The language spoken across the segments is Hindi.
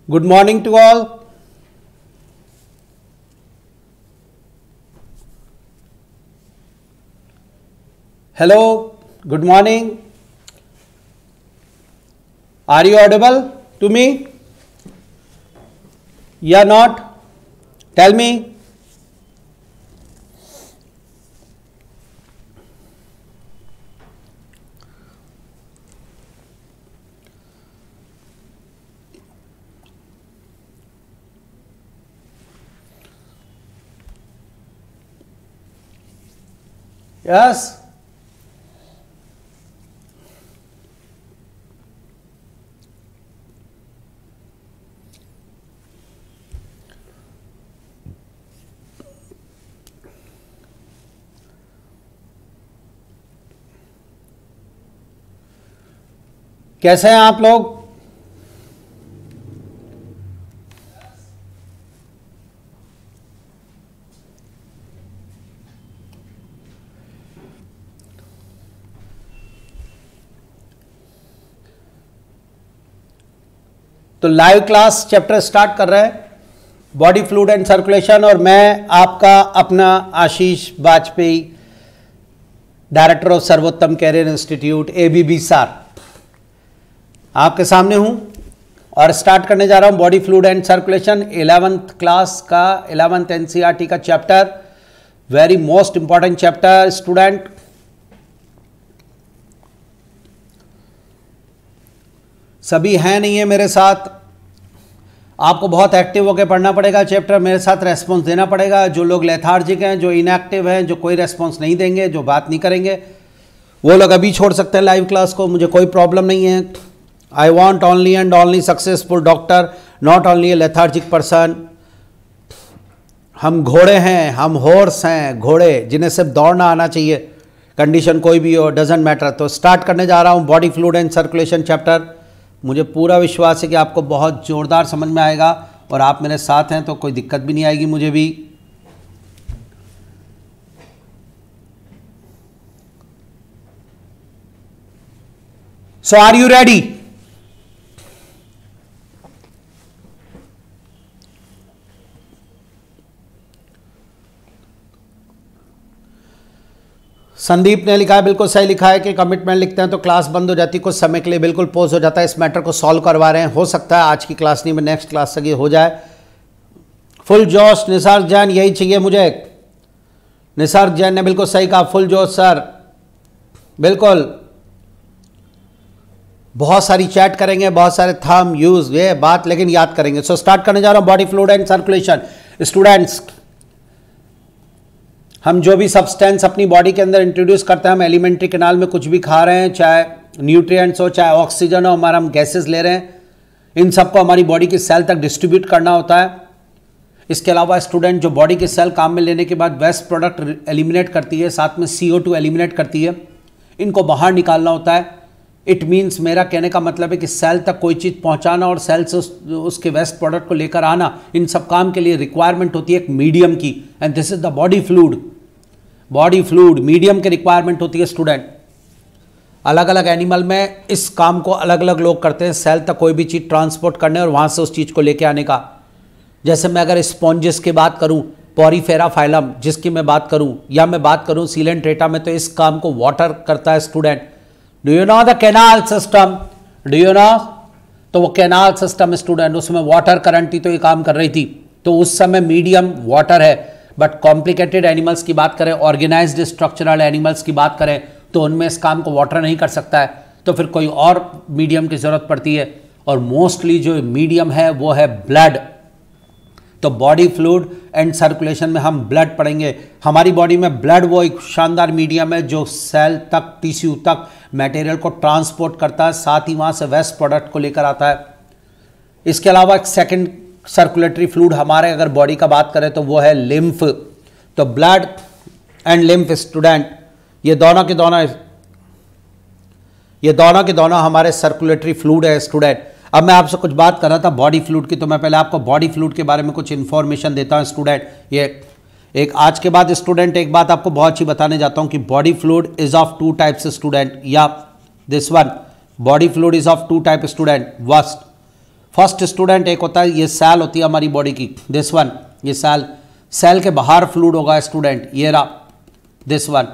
Good morning to all. Hello, good morning. Are you audible to me? Yeah, not? Tell me. Yes. कैसे हैं आप लोग? तो लाइव क्लास चैप्टर स्टार्ट कर रहे हैं, बॉडी फ्लूइड एंड सर्कुलेशन, और मैं आपका अपना आशीष वाजपेयी, डायरेक्टर ऑफ सर्वोत्तम कैरियर इंस्टीट्यूट ABB सार, आपके सामने हूं और स्टार्ट करने जा रहा हूं body fluid and circulation 11th class का 11th NCERT का chapter, very most important chapter student. सभी हैं नहीं है मेरे साथ, आपको बहुत एक्टिव होकर पढ़ना पड़ेगा चैप्टर, मेरे साथ रेस्पॉन्स देना पड़ेगा। जो लोग लेथार्जिक हैं, जो इनएक्टिव हैं, जो कोई रेस्पॉन्स नहीं देंगे, जो बात नहीं करेंगे, वो लोग अभी छोड़ सकते हैं लाइव क्लास को, मुझे कोई प्रॉब्लम नहीं है। I want only and only successful doctor, not only A lethargic person. हम घोड़े हैं, हम हॉर्स हैं, घोड़े जिन्हें सिर्फ दौड़ना आना चाहिए, कंडीशन कोई भी हो, डजेंट मैटर। तो स्टार्ट करने जा रहा हूँ body fluid and circulation chapter. मुझे पूरा विश्वास है कि आपको बहुत ज़ोरदार समझ में आएगा और आप मेरे साथ हैं तो कोई दिक्कत भी नहीं आएगी मुझे भी। सो आर यू रेडी? संदीप ने लिखा है, बिल्कुल सही लिखा है कि कमिटमेंट लिखते हैं तो क्लास बंद हो जाती है कुछ समय के लिए, बिल्कुल पॉज हो जाता है। इस मैटर को सॉल्व करवा रहे हैं, हो सकता है आज की क्लास नहीं, मैं नेक्स्ट क्लास तक ये हो जाए। फुल जोश निसार जैन, यही चाहिए मुझे। निसार जैन ने बिल्कुल सही कहा, फुल जोश सर, बिल्कुल। बहुत सारी चैट करेंगे, बहुत सारे थंब यूज, ये बात लेकिन याद करेंगे। सो स्टार्ट करने जा रहा हूं body fluid and circulation. Students, हम जो भी सब्सटेंस अपनी बॉडी के अंदर इंट्रोड्यूस करते हैं, हम एलिमेंट्री कैनाल में कुछ भी खा रहे हैं, चाहे न्यूट्रिएंट्स हो, चाहे ऑक्सीजन हो, हमारा हम गैसेस ले रहे हैं, इन सबको हमारी बॉडी की सेल तक डिस्ट्रीब्यूट करना होता है। इसके अलावा स्टूडेंट, जो बॉडी की सेल काम में लेने के बाद वेस्ट प्रोडक्ट एलिमिनेट करती है, साथ में CO2 एलिमिनेट करती है, इनको बाहर निकालना होता है। इट मीन्स, मेरा कहने का मतलब है कि सेल तक कोई चीज़ पहुंचाना और सेल से उसके वेस्ट प्रोडक्ट को लेकर आना, इन सब काम के लिए रिक्वायरमेंट होती है एक मीडियम की, and this is the body fluid. Body fluid medium की रिक्वायरमेंट होती है स्टूडेंट। अलग अलग एनिमल में इस काम को अलग अलग लोग करते हैं, सेल तक कोई भी चीज़ ट्रांसपोर्ट करने और वहाँ से उस चीज़ को लेके आने का। जैसे मैं अगर स्पॉन्जेस की बात करूँ, पॉरीफेरा फाइलम जिसकी मैं बात करूँ, या मैं बात करूँ सीलेंट्रेटा में, तो इस काम को वाटर करता है student. Do you know the canal system? Do you know? तो वो कैनाल सिस्टम स्टूडेंट, उसमें वाटर करंट ही तो ये काम कर रही थी, तो उस समय मीडियम वाटर है। बट कॉम्प्लिकेटेड एनिमल्स की बात करें, ऑर्गेनाइज्ड स्ट्रक्चरल एनिमल्स की बात करें, तो उनमें इस काम को वाटर नहीं कर सकता है, तो फिर कोई और मीडियम की ज़रूरत पड़ती है, और मोस्टली जो मीडियम है वो है ब्लड। तो बॉडी फ्लूइड एंड सर्कुलेशन में हम ब्लड पढ़ेंगे। हमारी बॉडी में ब्लड वो एक शानदार मीडियम है जो सेल तक, टिश्यू तक मटेरियल को ट्रांसपोर्ट करता है, साथ ही वहाँ से वेस्ट प्रोडक्ट को लेकर आता है। इसके अलावा एक सेकेंड सर्कुलेटरी फ्लूइड हमारे अगर बॉडी का बात करें तो वो है लिम्फ। तो ब्लड एंड लिम्फ स्टूडेंट, ये दोनों के दोनों हमारे सर्कुलेटरी फ्लूइड है स्टूडेंट। अब मैं आपसे कुछ बात कर रहा था बॉडी फ्लूइड की, तो मैं पहले आपको बॉडी फ्लूइड के बारे में कुछ इन्फॉर्मेशन देता हूं स्टूडेंट। ये एक आज के बाद स्टूडेंट एक बात आपको बहुत अच्छी बताने जाता हूं कि body fluid is of two types student, या this one, body fluid is of two type student. First student एक होता है, ये सेल होती है हमारी बॉडी की, दिस वन, ये सेल के बाहर फ्लूइड होगा स्टूडेंट, ये रहा दिस वन।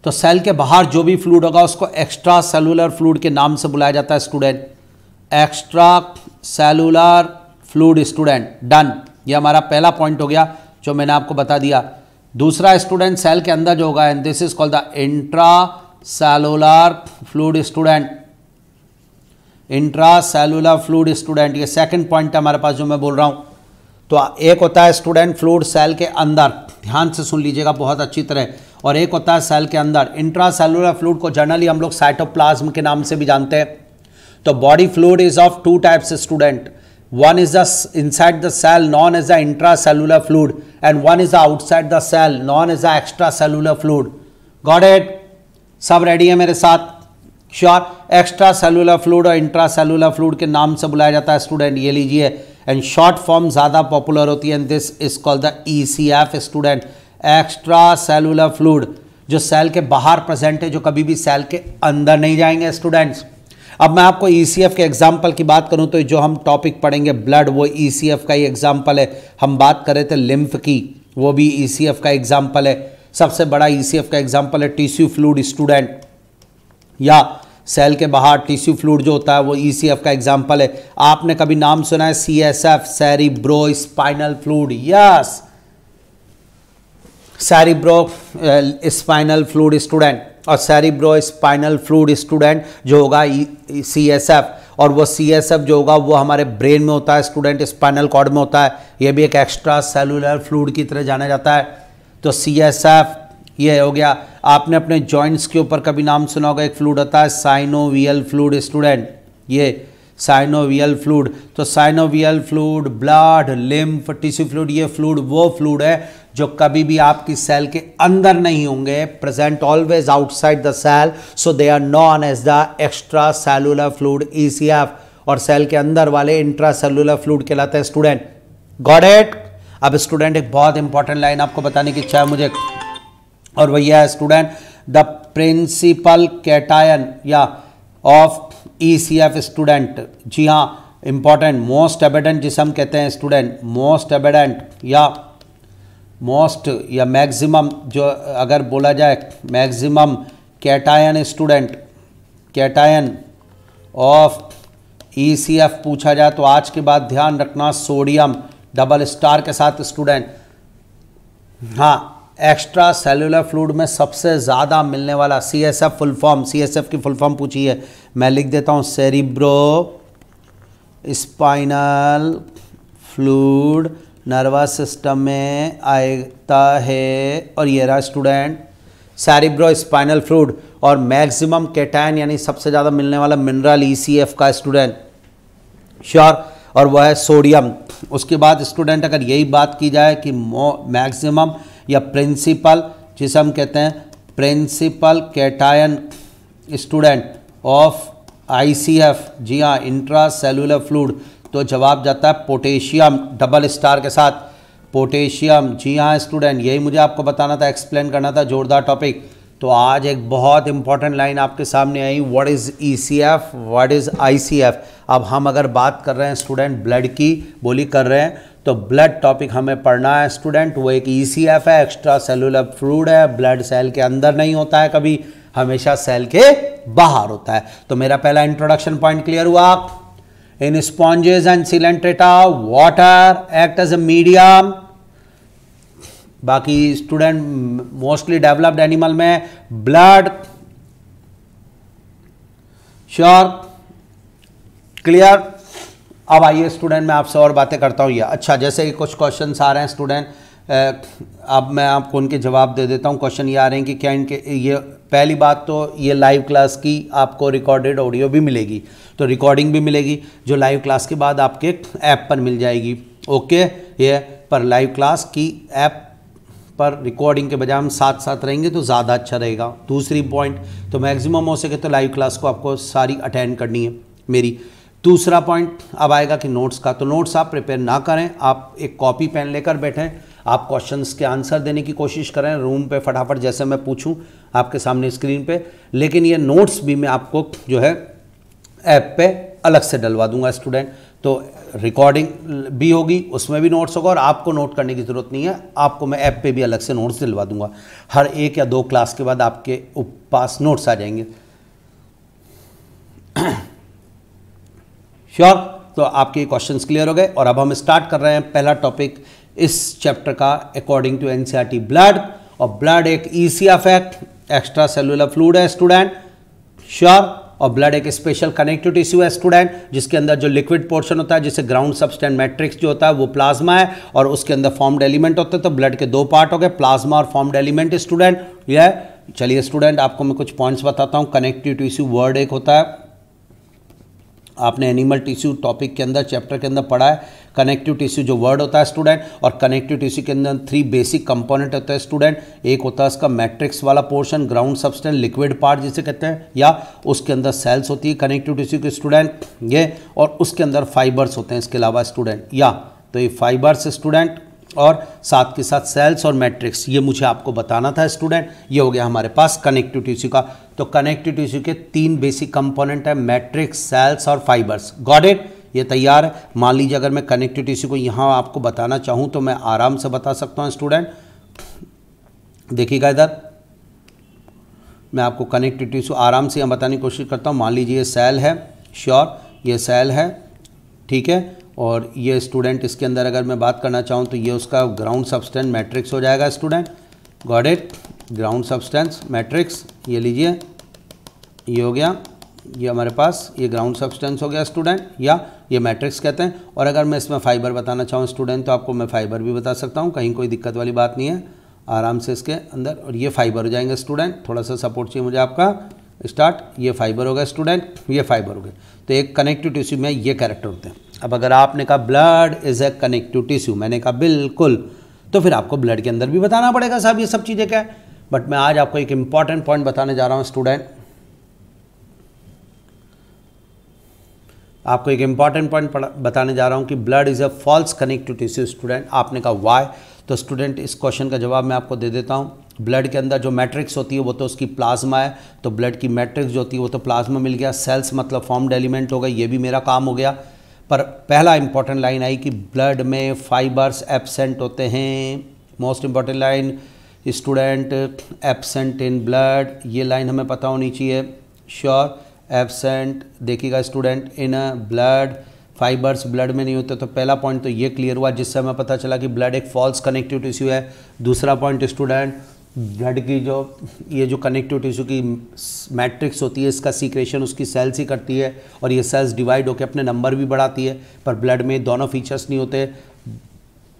तो सेल के बाहर जो भी फ्लूइड होगा उसको एक्स्ट्रा सेलुलर फ्लूइड के नाम से बुलाया जाता है student, extra cellular fluid student. Done, ये हमारा पहला पॉइंट हो गया जो मैंने आपको बता दिया। दूसरा स्टूडेंट सेल के अंदर जो होगा, and this is called the intra cellular fluid student, intra cellular fluid student. ये सेकंड पॉइंट है हमारे पास जो मैं बोल रहा हूँ। तो एक होता है स्टूडेंट फ्लूइड सेल के अंदर, ध्यान से सुन लीजिएगा बहुत अच्छी तरह, और एक होता है सेल के अंदर। इंट्रा सेलुलर फ्लूइड को जनरली हम लोग साइटोप्लाज्म के नाम से भी जानते हैं। तो body fluid is of two types student, one is the inside the cell known as the intracellular fluid and one is the outside the cell known as the extracellular fluid. Got it? सब रेडी है मेरे साथ? श्योर। एक्स्ट्रा सेलुलर फ्लूइड और इंट्रासेलुलर फ्लूइड के नाम से बुलाया जाता है स्टूडेंट, ये लीजिए, एंड शॉर्ट फॉर्म ज़्यादा पॉपुलर होती है, and this is called the ECF student, extra cellular fluid, जो सेल के बाहर प्रेजेंट है, जो कभी भी सेल के अंदर नहीं जाएंगे स्टूडेंट्स। अब मैं आपको ECF के एग्जाम्पल की बात करूं तो जो हम टॉपिक पढ़ेंगे ब्लड, वो ECF का ही एग्जाम्पल है। हम बात कर रहे थे लिम्फ की, वो भी ECF का एग्जाम्पल है। सबसे बड़ा ECF का एग्जाम्पल है टिश्यू फ्लूइड स्टूडेंट, या सेल के बाहर टिश्यू फ्लूइड जो होता है वो ECF का एग्जाम्पल है। आपने कभी नाम सुना है CSF, cerebro spinal fluid? Yes, cerebro spinal fluid student, और सेरिब्रो स्पाइनल फ्लूइड स्टूडेंट जो होगा CSF, और वो CSF जो होगा वो हमारे ब्रेन में होता है स्टूडेंट, स्पाइनल कॉर्ड में होता है। ये भी एक एक्स्ट्रा सेलुलर फ्लूइड की तरह जाना जाता है। तो CSF ये हो गया। आपने अपने जॉइंट्स के ऊपर कभी नाम सुना होगा, एक फ्लूइड होता है साइनोवियल फ्लूइड स्टूडेंट, ये साइनोवियल फ्लूइड। तो synovial fluid, blood, lymph, tissue fluid, ये फ्लूइड वो फ्लूइड है जो कभी भी आपकी सेल के अंदर नहीं होंगे, present always outside the cell, so they are known as the extra cellular fluid ECF, और सेल के अंदर वाले इंट्रा सेलुलर फ्लूइड कहलाते हैं स्टूडेंट। Got it? अब स्टूडेंट एक बहुत इंपॉर्टेंट लाइन आपको बताने की इच्छा है मुझे, और वही है स्टूडेंट, द प्रिंसिपल कैटायन या ऑफ ECF स्टूडेंट। जी हाँ, इंपॉर्टेंट, मोस्ट एविडेंट जिसे हम कहते हैं स्टूडेंट, मोस्ट एविडेंट या मोस्ट या मैक्सिमम, जो अगर बोला जाए maximum cation student, cation of ECF पूछा जाए तो आज के बाद ध्यान रखना सोडियम डबल स्टार के साथ स्टूडेंट। हाँ, एक्स्ट्रा सेलुलर फ्लूइड में सबसे ज़्यादा मिलने वाला CSF फुल फॉर्म, CSF की फुल फॉर्म पूछी है, मैं लिख देता हूँ, cerebro spinal fluid nervous system में आता है, और ये रहा स्टूडेंट सेरिब्रो स्पाइनल फ्लूइड। और मैक्सिमम कैटायन यानी सबसे ज़्यादा मिलने वाला मिनरल ECF का स्टूडेंट, श्योर, और वह है सोडियम। उसके बाद स्टूडेंट अगर यही बात की जाए कि मैक्सिमम या प्रिंसिपल, जिसे हम कहते हैं principal cation student of ICF, जी हाँ, इंट्रा सेलुलर फ्लूइड, तो जवाब जाता है पोटेशियम डबल स्टार के साथ, पोटेशियम। जी हाँ स्टूडेंट, यही मुझे आपको बताना था, एक्सप्लेन करना था, जोरदार टॉपिक। तो आज एक बहुत इंपॉर्टेंट लाइन आपके सामने आई, what is ECF, what is ICF। अब हम अगर बात कर रहे हैं स्टूडेंट ब्लड की, बोली कर रहे हैं, तो ब्लड टॉपिक हमें पढ़ना है स्टूडेंट। वो एक ECF है, एक्स्ट्रा सेलुलर फ्लूइड है, ब्लड सेल के अंदर नहीं होता है कभी, हमेशा सेल के बाहर होता है। तो मेरा पहला इंट्रोडक्शन पॉइंट क्लियर हुआ। In sponges and Coelenterata water act as a medium. बाकी स्टूडेंट मोस्टली डेवलप्ड एनिमल में ब्लड, श्योर, क्लियर। अब आइए स्टूडेंट मैं आपसे और बातें करता हूँ। ये अच्छा, जैसे कि कुछ क्वेश्चंस आ रहे हैं स्टूडेंट, अब मैं आपको उनके जवाब दे देता हूँ। क्वेश्चन ये आ रहे हैं कि क्या इनके, ये पहली बात तो ये लाइव क्लास की आपको रिकॉर्डेड ऑडियो भी मिलेगी, तो रिकॉर्डिंग भी मिलेगी जो लाइव क्लास के बाद आपके ऐप पर मिल जाएगी। ओके, ये पर लाइव क्लास की ऐप पर रिकॉर्डिंग के बजाय हम साथ साथ रहेंगे तो ज़्यादा अच्छा रहेगा। दूसरी पॉइंट, तो मैक्सिमम हो सके तो लाइव क्लास को आपको सारी अटेंड करनी है मेरी। दूसरा पॉइंट अब आएगा कि नोट्स का, तो नोट्स आप प्रिपेयर ना करें, आप एक कॉपी पेन लेकर बैठें, आप क्वेश्चंस के आंसर देने की कोशिश करें रूम पे फटाफट, जैसे मैं पूछूं आपके सामने स्क्रीन पे। लेकिन ये नोट्स भी मैं आपको जो है ऐप पे अलग से डलवा दूंगा स्टूडेंट। तो रिकॉर्डिंग भी होगी, उसमें भी नोट्स होगा, और आपको नोट करने की ज़रूरत नहीं है, आपको मैं ऐप पे भी अलग से नोट्स दिलवा दूंगा। हर 1 या 2 क्लास के बाद आपके पास नोट्स आ जाएंगे। श्योर? तो आपके क्वेश्चंस क्लियर हो गए, और अब हम स्टार्ट कर रहे हैं पहला टॉपिक इस चैप्टर का अकॉर्डिंग टू एनसीईआरटी, ब्लड। और ब्लड एक ECF fact extra cellular fluid है स्टूडेंट। श्योर? और ब्लड एक स्पेशल कनेक्टिव टिश्यू है स्टूडेंट, जिसके अंदर जो लिक्विड पोर्शन होता है, जिसे ग्राउंड सब्सटेंस मैट्रिक्स जो होता है वो प्लाज्मा है, और उसके अंदर फॉर्म्ड एलिमेंट होते हैं। तो ब्लड के 2 पार्ट हो गए, प्लाज्मा और फॉर्म्ड एलिमेंट स्टूडेंट। यह चलिए स्टूडेंट आपको मैं कुछ पॉइंट्स बताता हूँ। कनेक्टिव टिश्यू वर्ड एक होता है, आपने एनिमल टिश्यू टॉपिक के अंदर चैप्टर के अंदर पढ़ा है। कनेक्टिव टिश्यू जो वर्ड होता है स्टूडेंट, और कनेक्टिव टिश्यू के अंदर 3 बेसिक कंपोनेंट होते हैं स्टूडेंट। एक होता है इसका मैट्रिक्स वाला portion, ground substance, liquid part जिसे कहते हैं, या उसके अंदर सेल्स होती है कनेक्टिव टिश्यू के स्टूडेंट ये, और उसके अंदर फाइबर्स होते हैं इसके अलावा स्टूडेंट, या तो ये फाइबर्स स्टूडेंट, और साथ के साथ सेल्स और मैट्रिक्स, ये मुझे आपको बताना था स्टूडेंट। ये हो गया हमारे पास कनेक्टिव टिश्यू का। तो कनेक्टिव टिश्यू के 3 बेसिक कंपोनेंट है, मैट्रिक्स, सेल्स और फाइबर्स। Got it? ये तैयार है। मान लीजिए अगर मैं कनेक्टिव टिश्यू को यहाँ आपको बताना चाहूँ तो मैं आराम से बता सकता हूँ स्टूडेंट। देखिएगा इधर, मैं आपको कनेक्टिव टिश्यू आराम से यहाँ बताने की कोशिश करता हूँ। मान लीजिए ये सेल है, श्योर, ये सेल है, ठीक है, और ये स्टूडेंट इसके अंदर अगर मैं बात करना चाहूँ तो ये उसका ग्राउंड सब्सटेंस मैट्रिक्स हो जाएगा student. Got it? Ground substance matrix, ये लीजिए, ये हो गया, ये हमारे पास ये ग्राउंड सब्सटेंस हो गया स्टूडेंट, या ये मैट्रिक्स कहते हैं। और अगर मैं इसमें फाइबर बताना चाहूँ स्टूडेंट तो आपको मैं फाइबर भी बता सकता हूँ, कहीं कोई दिक्कत वाली बात नहीं है, आराम से इसके अंदर। और ये फाइबर हो जाएंगे स्टूडेंट, थोड़ा सा सपोर्ट चाहिए मुझे आपका। स्टार्ट, ये फाइबर हो गया स्टूडेंट, ये फाइबर हो गए। तो एक कनेक्टिव टिश्यू में ये कैरेक्टर होते हैं। अब अगर आपने कहा blood is a connective tissue, मैंने कहा बिल्कुल, तो फिर आपको ब्लड के अंदर भी बताना पड़ेगा साहब ये सब चीज़ें क्या है। बट मैं आज आपको एक इंपॉर्टेंट पॉइंट बताने जा रहा हूँ स्टूडेंट, आपको एक इंपॉर्टेंट पॉइंट बताने जा रहा हूँ कि blood is a false connective tissue student. आपने कहा वाई? तो स्टूडेंट इस क्वेश्चन का जवाब मैं आपको दे देता हूँ। ब्लड के अंदर जो मैट्रिक्स होती है वो तो उसकी प्लाज्मा है, तो ब्लड की मैट्रिक्स जो होती है वो तो प्लाज्मा मिल गया। सेल्स मतलब फॉर्म्ड एलिमेंट हो गए, ये भी मेरा काम हो गया। पर पहला इंपॉर्टेंट लाइन आई कि ब्लड में फाइबर्स एब्सेंट होते हैं। Most important line student, absent in blood, ये लाइन हमें पता होनी चाहिए। श्योर? एब्सेंट, देखिएगा student, in blood, fibres blood में नहीं होते। तो पहला पॉइंट तो ये क्लियर हुआ, जिससे हमें पता चला कि ब्लड एक फॉल्स कनेक्टिव टिश्यू है। दूसरा पॉइंट स्टूडेंट, ब्लड की जो ये जो कनेक्टिव टिश्यू की मैट्रिक्स होती है, इसका सीक्रेशन उसकी सेल्स ही करती है, और ये सेल्स डिवाइड होकर अपने नंबर भी बढ़ाती है। पर ब्लड में दोनों फीचर्स नहीं होते।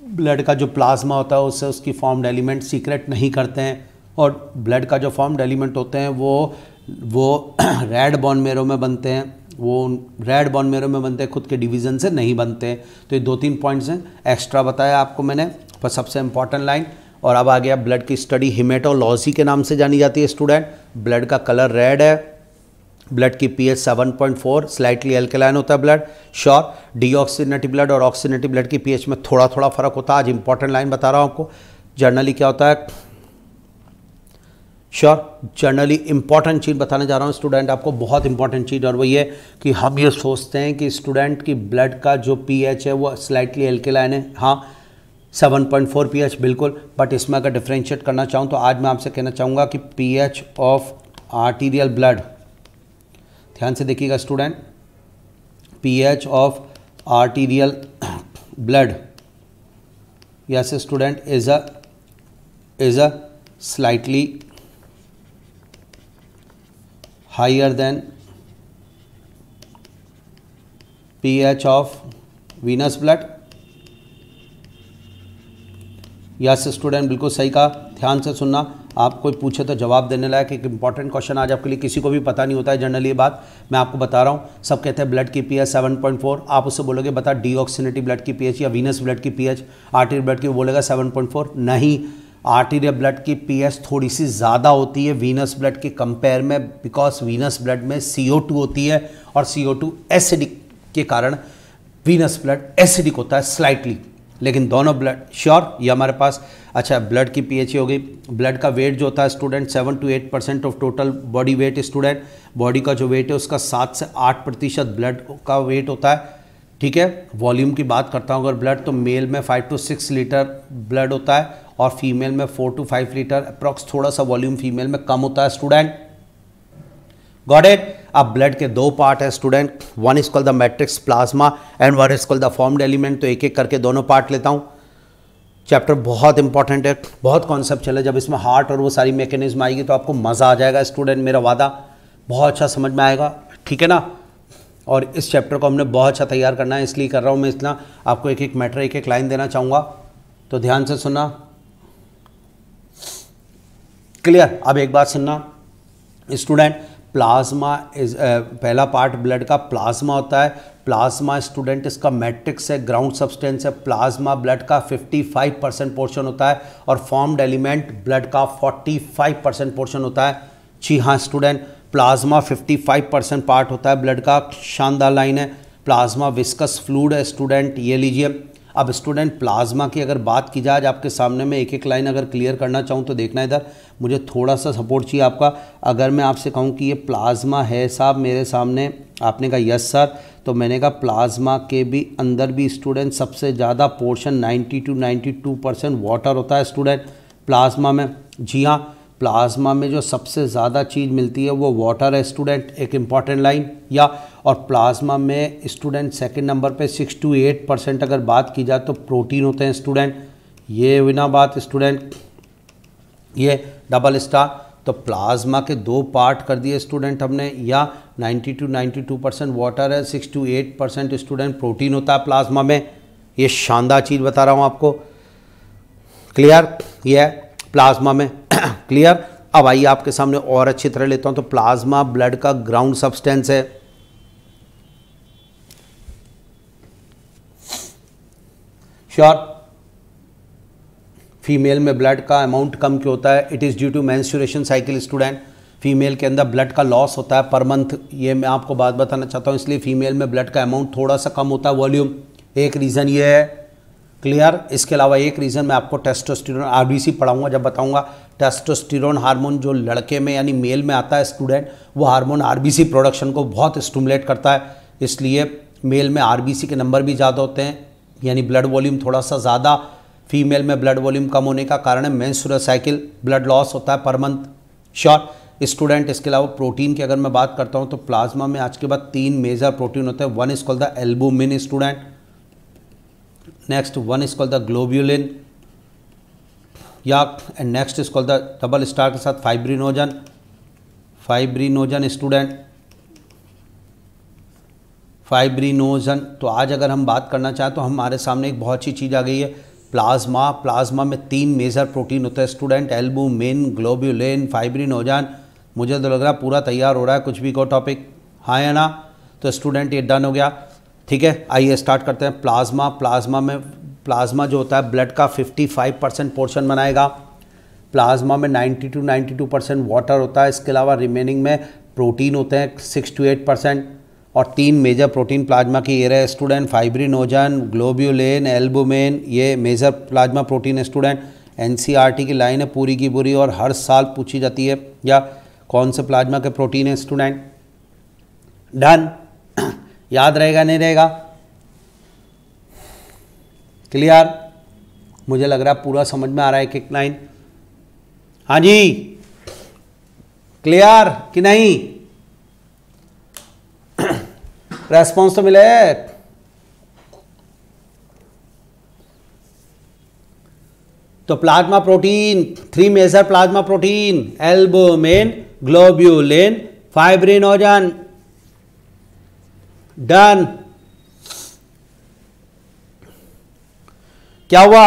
ब्लड का जो प्लाज्मा होता है उससे उसकी फॉर्म्ड एलिमेंट सीक्रेट नहीं करते हैं, और ब्लड का जो फॉर्म्ड एलिमेंट होते हैं वो रेड बोन मेरो में बनते हैं, वो रेड बोन मेरो में बनते हैं, खुद के डिवीज़न से नहीं बनते। तो ये 2-3 पॉइंट्स हैं, एक्स्ट्रा बताया आपको मैंने, पर सबसे इंपॉर्टेंट लाइन। और अब आ गया ब्लड की स्टडी, हेमेटोलॉजी के नाम से जानी जाती है स्टूडेंट। ब्लड का कलर रेड है, ब्लड की पीएच 7.4, स्लाइटली एल्कलाइन होता है ब्लड। श्योर? डीऑक्सीनेटिव ब्लड और ऑक्सीनेटिव ब्लड की पीएच में थोड़ा थोड़ा फर्क होता है। आज इंपॉर्टेंट लाइन बता रहा हूँ आपको। जर्नली क्या होता है? श्योर? जर्नली इंपॉर्टेंट चीज़ बताने जा रहा हूँ स्टूडेंट आपको, बहुत इंपॉर्टेंट चीज़, और वो ये कि हम ये सोचते हैं कि स्टूडेंट की ब्लड का जो पीएच है वो स्लाइटली एल्कलाइन है। हाँ, 7.4 पीएच बिल्कुल। बट इसमें अगर डिफ्रेंशिएट करना चाहूँ तो आज मैं आपसे कहना चाहूँगा कि पीएच ऑफ आर्टीरियल ब्लड, ध्यान से देखिएगा student, pH of arterial blood, yes student, is a slightly higher than pH of venous blood। Yes student, बिल्कुल सही कहा, ध्यान से सुनना। आप कोई पूछे तो जवाब देने लायक एक इंपॉर्टेंट क्वेश्चन आज आपके लिए, किसी को भी पता नहीं होता है जनरली ये बात, मैं आपको बता रहा हूँ। सब कहते हैं ब्लड की पीएच 7.4, आप उससे बोलोगे बता डीऑक्सीनेटिव ब्लड की पीएच या वीनस ब्लड की पीएच, आर्टेरियल ब्लड की, बोलेगा 7.4। नहीं, आर्टेरियल ब्लड की पीएच थोड़ी सी ज़्यादा होती है वीनस ब्लड के कंपेयर में, बिकॉज वीनस ब्लड में CO2 होती है, और CO2 एसिडिक के कारण वीनस ब्लड एसिडिक होता है स्लाइटली। लेकिन दोनों ब्लड श्योर ये हमारे पास अच्छा ब्लड की पीएच हो गई। ब्लड का वेट जो होता है student 7 to 8% of total body weight student, body का जो वेट है उसका 7 से 8% ब्लड का वेट होता है। ठीक है, वॉल्यूम की बात करता हूँ अगर ब्लड तो मेल में 5 to 6 लीटर ब्लड होता है और फीमेल में 4 to 5 लीटर अप्रॉक्स, थोड़ा सा वॉल्यूम फीमेल में कम होता है स्टूडेंट। Got it. अब ब्लड के दो पार्ट है student, one is called the matrix plasma and one is called the formed element. तो एक एक करके दोनों पार्ट लेता हूँ। चैप्टर बहुत इंपॉर्टेंट है, बहुत कॉन्सेप्चुअल है। जब इसमें हार्ट और वो सारी मैकेनिज्म आएगी तो आपको मज़ा आ जाएगा स्टूडेंट, मेरा वादा, बहुत अच्छा समझ में आएगा। ठीक है ना। और इस चैप्टर को हमने बहुत अच्छा तैयार करना है, इसलिए कर रहा हूँ मैं, इतना आपको एक एक मैटर एक एक लाइन देना चाहूँगा, तो ध्यान से सुनना। क्लियर। अब एक बात सुनना स्टूडेंट, प्लाज्मा इज पहला पार्ट ब्लड का प्लाज्मा होता है। प्लाज्मा स्टूडेंट इसका मैट्रिक्स है, ग्राउंड सब्सटेंस है। प्लाज्मा ब्लड का 55% पोर्शन होता है और फॉर्म्ड एलिमेंट ब्लड का 45% पोर्शन होता है। जी हाँ स्टूडेंट, प्लाज्मा 55% पार्ट होता है ब्लड का। शानदार लाइन है। प्लाज्मा विस्कस फ्लूइड है स्टूडेंट, ये लीजिए। अब स्टूडेंट प्लाज्मा की अगर बात की जाए, आज आपके सामने मैं एक एक लाइन अगर क्लियर करना चाहूँ तो देखना इधर, मुझे थोड़ा सा सपोर्ट चाहिए आपका। अगर मैं आपसे कहूँ कि ये प्लाज्मा है साहब मेरे सामने, आपने कहा यस सर, तो मैंने कहा प्लाज्मा के भी अंदर भी स्टूडेंट सबसे ज़्यादा पोर्शन 90 to 92% वाटर होता है स्टूडेंट प्लाज्मा में। जी हाँ, प्लाज्मा में जो सबसे ज़्यादा चीज़ मिलती है वो वाटर है स्टूडेंट, एक इम्पॉर्टेंट लाइन। या और प्लाज्मा में स्टूडेंट सेकंड नंबर पे 6 to 8% अगर बात की जाए तो प्रोटीन होते हैं स्टूडेंट। ये बिना बात स्टूडेंट, ये डबल स्टार। तो प्लाज्मा के दो पार्ट कर दिए स्टूडेंट हमने, या 90 to 92% वाटर है, 6 to 8% स्टूडेंट प्रोटीन होता है प्लाज्मा में। ये शानदार चीज़ बता रहा हूँ आपको। क्लियर, ये है प्लाज्मा में। क्लियर। अब आइए आपके सामने और अच्छी तरह लेता हूं। तो प्लाज्मा ब्लड का ग्राउंड सब्सटेंस है। श्योर। फीमेल में ब्लड का अमाउंट कम क्यों होता है? It is due to menstruation cycle student. Female के अंदर ब्लड का लॉस होता है पर मंथ, ये मैं आपको बात बताना चाहता हूं, इसलिए फीमेल में ब्लड का अमाउंट थोड़ा सा कम होता है, वॉल्यूम। एक रीज़न ये है। क्लियर। इसके अलावा एक रीज़न मैं आपको टेस्टोस्टेरोन आरबीसी पढ़ाऊंगा जब बताऊंगा। टेस्टोस्टेरोन हार्मोन जो लड़के में यानी मेल में आता है स्टूडेंट, वो हार्मोन आरबीसी प्रोडक्शन को बहुत स्टिमुलेट करता है, इसलिए मेल में आरबीसी के नंबर भी ज़्यादा होते हैं, यानी ब्लड वॉल्यूम थोड़ा सा ज़्यादा। फीमेल में ब्लड वॉल्यूम कम होने का कारण है मेंस्ट्रुअल साइकिल, ब्लड लॉस होता है पर मंथ। Sure student. इसके अलावा प्रोटीन की अगर मैं बात करता हूँ तो प्लाज्मा में आज के बाद 3 मेजर प्रोटीन होते हैं। One is called the albumin student, next one is called the globulin, या and next is called the double star के साथ फाइब्रिनोजन, फाइब्रिनोजन स्टूडेंट, फाइब्रिनोजन। तो आज अगर हम बात करना चाहें तो हमारे सामने एक बहुत अच्छी चीज़ आ गई है, प्लाज्मा। प्लाज्मा में 3 मेजर प्रोटीन होते हैं स्टूडेंट, एल्बुमिन, ग्लोब्यूलिन, फाइब्रिनोजन। मुझे तो लग रहा है पूरा तैयार हो रहा है, कुछ भी को टॉपिक, हाँ या ना? तो स्टूडेंट ये डन हो गया। ठीक है, आइए स्टार्ट करते हैं। प्लाज्मा, प्लाज्मा में प्लाज्मा जो होता है ब्लड का 55% पोर्शन बनाएगा। प्लाज्मा में 90 to 92% वाटर होता है। इसके अलावा रिमेनिंग में प्रोटीन होते हैं 6 to 8%, और 3 मेजर प्रोटीन प्लाज्मा की ये रहे स्टूडेंट, फाइब्रिनोजन, ग्लोब्यूलिन, एल्बुमिन, ये मेजर प्लाज्मा प्रोटीन है स्टूडेंट। एनसीईआरटी की लाइन है पूरी की पूरी और हर साल पूछी जाती है, या कौन से प्लाज्मा के प्रोटीन है स्टूडेंट। डन। याद रहेगा नहीं रहेगा? क्लियर। मुझे लग रहा है पूरा समझ में आ रहा है एक एक लाइन। हाँ जी, क्लियर कि नहीं? रेस्पॉन्स तो मिले। तो plasma protein, 3 major plasma protein, albumin, globulin, fibrinogen. Done. क्या हुआ?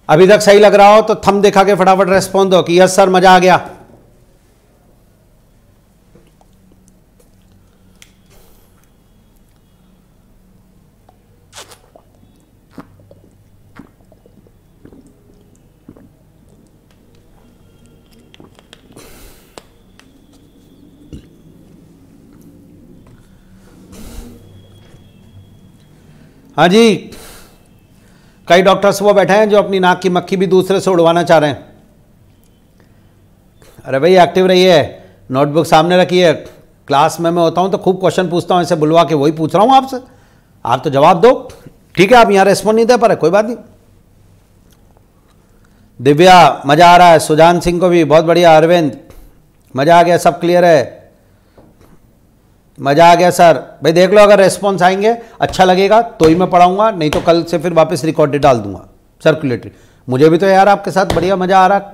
अभी तक सही लग रहा हो तो थंब दिखा के फटाफट रेस्पॉन्स दो कि यस सर मजा आ गया। हाँ जी, कई डॉक्टर्स वो बैठे हैं जो अपनी नाक की मक्खी भी दूसरे से उड़वाना चाह रहे हैं। अरे भाई एक्टिव रहिए, नोटबुक सामने रखिए। क्लास में मैं होता हूँ तो खूब क्वेश्चन पूछता हूँ, ऐसे बुलवा के वही पूछ रहा हूँ आपसे, आप तो जवाब दो। ठीक है, आप यहाँ रेस्पॉन्ड नहीं दे पा रहे, कोई बात नहीं। दिव्या मजा आ रहा है, सुजान सिंह को भी बहुत बढ़िया, अरविंद मजा आ गया, सब क्लियर है, मजा आ गया सर। भाई देख लो, अगर रेस्पॉन्स आएंगे अच्छा लगेगा तो ही मैं पढ़ाऊंगा, नहीं तो कल से फिर वापस रिकॉर्डेड डाल दूंगा सर्कुलेटरी। मुझे भी तो यार आपके साथ बढ़िया मजा आ रहा।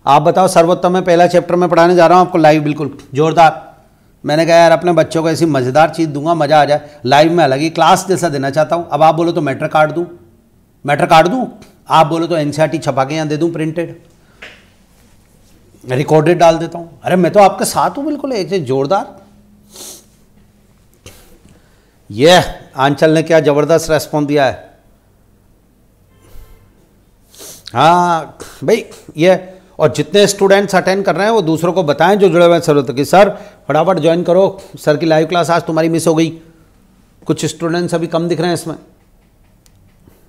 आप बताओ सर्वोत्तम, मैं पहला चैप्टर में पढ़ाने जा रहा हूँ आपको लाइव, बिल्कुल जोरदार। मैंने कहा यार अपने बच्चों को ऐसी मज़ेदार चीज़ दूंगा, मज़ा आ जाए। लाइव में अलग ही क्लास जैसा देना चाहता हूँ। अब आप बोलो तो मैटर काट दूँ, मैटर काट दूँ, आप बोलो तो एनसीईआरटी छपा के यहाँ दे दूँ प्रिंटेड, रिकॉर्डेड डाल देता हूँ। अरे मैं तो आपके साथ हूँ बिल्कुल, एक जोरदार। ये आंचल ने क्या ज़बरदस्त रेस्पॉन्स दिया है। हाँ भाई ये, और जितने स्टूडेंट्स अटेंड कर रहे हैं वो दूसरों को बताएं जो जुड़े हुए हैं सर कि सर फटाफट ज्वाइन करो, सर की लाइव क्लास आज तुम्हारी मिस हो गई। कुछ स्टूडेंट्स अभी कम दिख रहे हैं इसमें।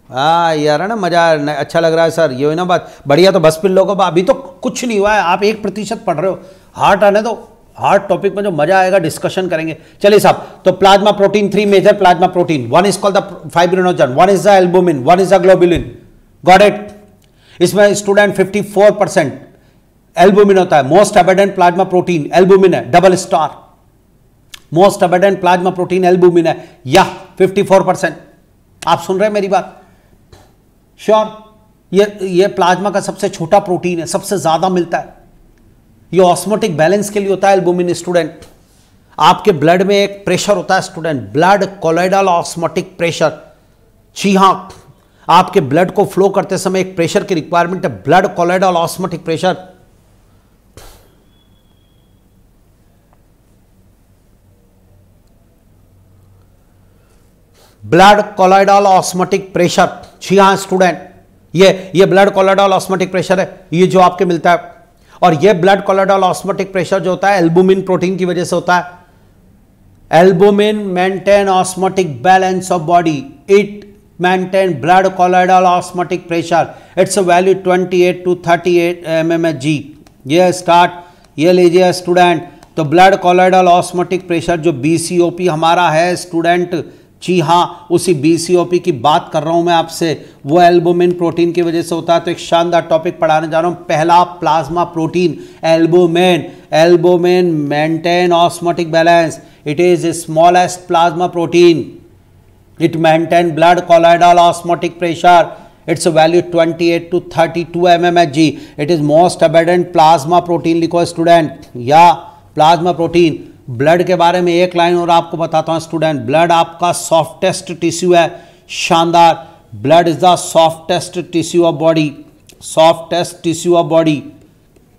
हाँ यार है ना, मज़ा अच्छा लग रहा है सर, ये हो ना बात बढ़िया। तो बस पिल्लो को अभी तो कुछ नहीं हुआ है, आप 1% पढ़ रहे हो। हार्ट आने दो, हार्ट टॉपिक में जो मजा आएगा डिस्कशन करेंगे। चलिए साहब, तो plasma protein, 3 major plasma protein, one is called the fibrinogen, one is the albumin, one is the globulin. Got it. इसमें स्टूडेंट 54% एल्बुमिन होता है। Most abundant plasma protein albumin है, double star. Most abundant plasma protein albumin है, या 54%। आप सुन रहे हैं मेरी बात? श्योर। ये प्लाज्मा का सबसे छोटा प्रोटीन है, सबसे ज्यादा मिलता है। ये ऑस्मोटिक बैलेंस के लिए होता है एल्बुमिन। स्टूडेंट आपके ब्लड में एक प्रेशर होता है student, blood colloidal osmotic pressure. जी हां, आपके ब्लड को फ्लो करते समय एक प्रेशर की रिक्वायरमेंट है, blood colloidal osmotic pressure. Blood colloidal osmotic pressure. जी हां स्टूडेंट, ये ब्लड कोलॉइडल ऑस्मोटिक प्रेशर है, ये जो आपके मिलता है। और ये ब्लड कोलॉइडल ऑस्मोटिक प्रेशर जो होता है एल्बुमिन प्रोटीन की वजह से होता है। Albumin maintain osmotic balance of body, it maintain blood colloidal osmotic pressure, its value 28 to 38 mmHg। ये स्टार्ट, ये लीजिए स्टूडेंट। तो ब्लड कोलॉइडल ऑस्मोटिक प्रेशर जो BCOP हमारा है स्टूडेंट, जी हाँ उसी BCOP की बात कर रहा हूं मैं आपसे, वो एल्बुमिन प्रोटीन की वजह से होता है। तो एक शानदार टॉपिक पढ़ाने जा रहा हूं। पहला plasma protein albumin. Albumin maintain osmotic balance, it is smallest plasma protein, it maintain blood colloidal osmotic pressure, its value 28 to 32 mmHg। it is most abundant plasma protein लिखो स्टूडेंट, या प्लाज्मा प्रोटीन। ब्लड के बारे में एक लाइन और आपको बताता हूं स्टूडेंट, ब्लड आपका सॉफ्टेस्ट टिश्यू है। शानदार, blood is the softest tissue of body, softest tissue of body,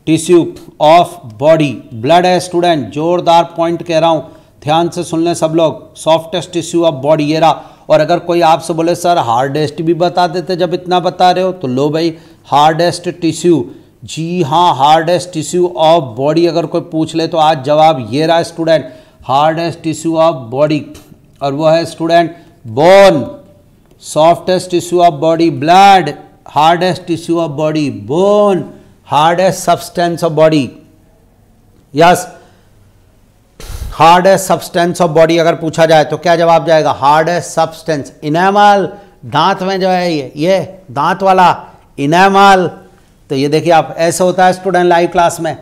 tissue of body blood है स्टूडेंट। जोरदार पॉइंट कह रहा हूं, ध्यान से सुन लें सब लोग, सॉफ्टेस्ट टिश्यू ऑफ बॉडी ये रहा। और अगर कोई आपसे बोले सर हार्डेस्ट भी बता देते जब इतना बता रहे हो, तो लो भाई हार्डेस्ट टिश्यू, जी हाँ हार्डेस्ट टिश्यू ऑफ बॉडी अगर कोई पूछ ले तो आज जवाब ये रहा student, hardest tissue of body. और वो है student bone. Softest tissue of body blood, hardest tissue of body bone, hardest substance of body. Yes, hardest substance of body अगर पूछा जाए तो क्या जवाब जाएगा? हार्डेस्ट सब्सटेंस इनेमल, दांत में जो है ये दांत वाला इनेमल। तो ये देखिए आप, ऐसे होता है स्टूडेंट लाइव क्लास में।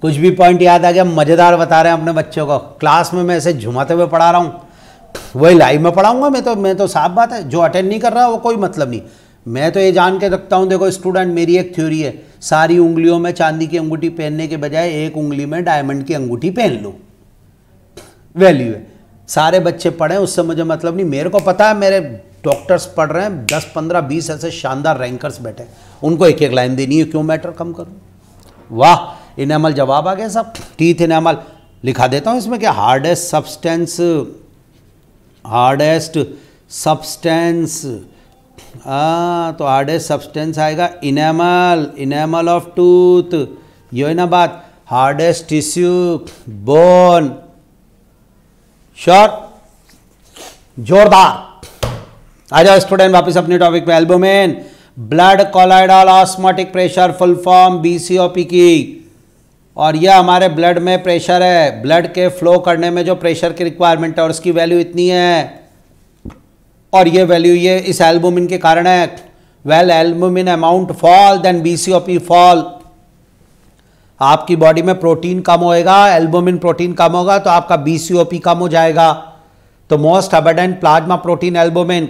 कुछ भी पॉइंट याद आ गया, मजेदार बता रहे हैं अपने बच्चों को। क्लास में मैं ऐसे झुमाते हुए पढ़ा रहा हूँ, वही लाइव में पढ़ाऊंगा मैं तो साफ बात है। जो अटेंड नहीं कर रहा वो कोई मतलब नहीं। मैं तो ये जान के रखता हूँ, देखो स्टूडेंट मेरी एक थ्योरी है, सारी उंगलियों में चांदी की अंगूठी पहनने के बजाय एक उंगली में डायमंड की अंगूठी पहन लो, वैल्यू है। सारे बच्चे पढ़े उससे मुझे मतलब नहीं, मेरे को पता है मेरे डॉक्टर्स पढ़ रहे हैं, 10 15 20 ऐसे शानदार रैंकर्स बैठे, उनको एक एक लाइन देनी है, क्यों मैटर कम करूं। वाह, इनेमल जवाब आ गया सब। टीथ इनेमल लिखा देता हूं इसमें क्या, हार्डेस्ट सब्सटेंस, हार्डेस्ट सब्सटेंस। तो हार्डेस्ट सब्सटेंस आएगा इनेमल, इनेमल ऑफ टूथ, ये है ना बात। Hardest tissue bone. श्योर, जोरदार। आ जाओ स्टूडेंट वापस अपने टॉपिक पे। Albumin blood colloidal osmotic pressure, full form BCOP की। और यह हमारे ब्लड में प्रेशर है, ब्लड के फ्लो करने में जो प्रेशर की रिक्वायरमेंट है और उसकी वैल्यू इतनी है, और ये वैल्यू ये इस एल्बुमिन के कारण है। Well albumin amount fall then BCOP fall. आपकी बॉडी में प्रोटीन कम होएगा, एल्बुमिन प्रोटीन कम होगा तो आपका BCOP कम हो जाएगा। तो most abundant plasma protein albumin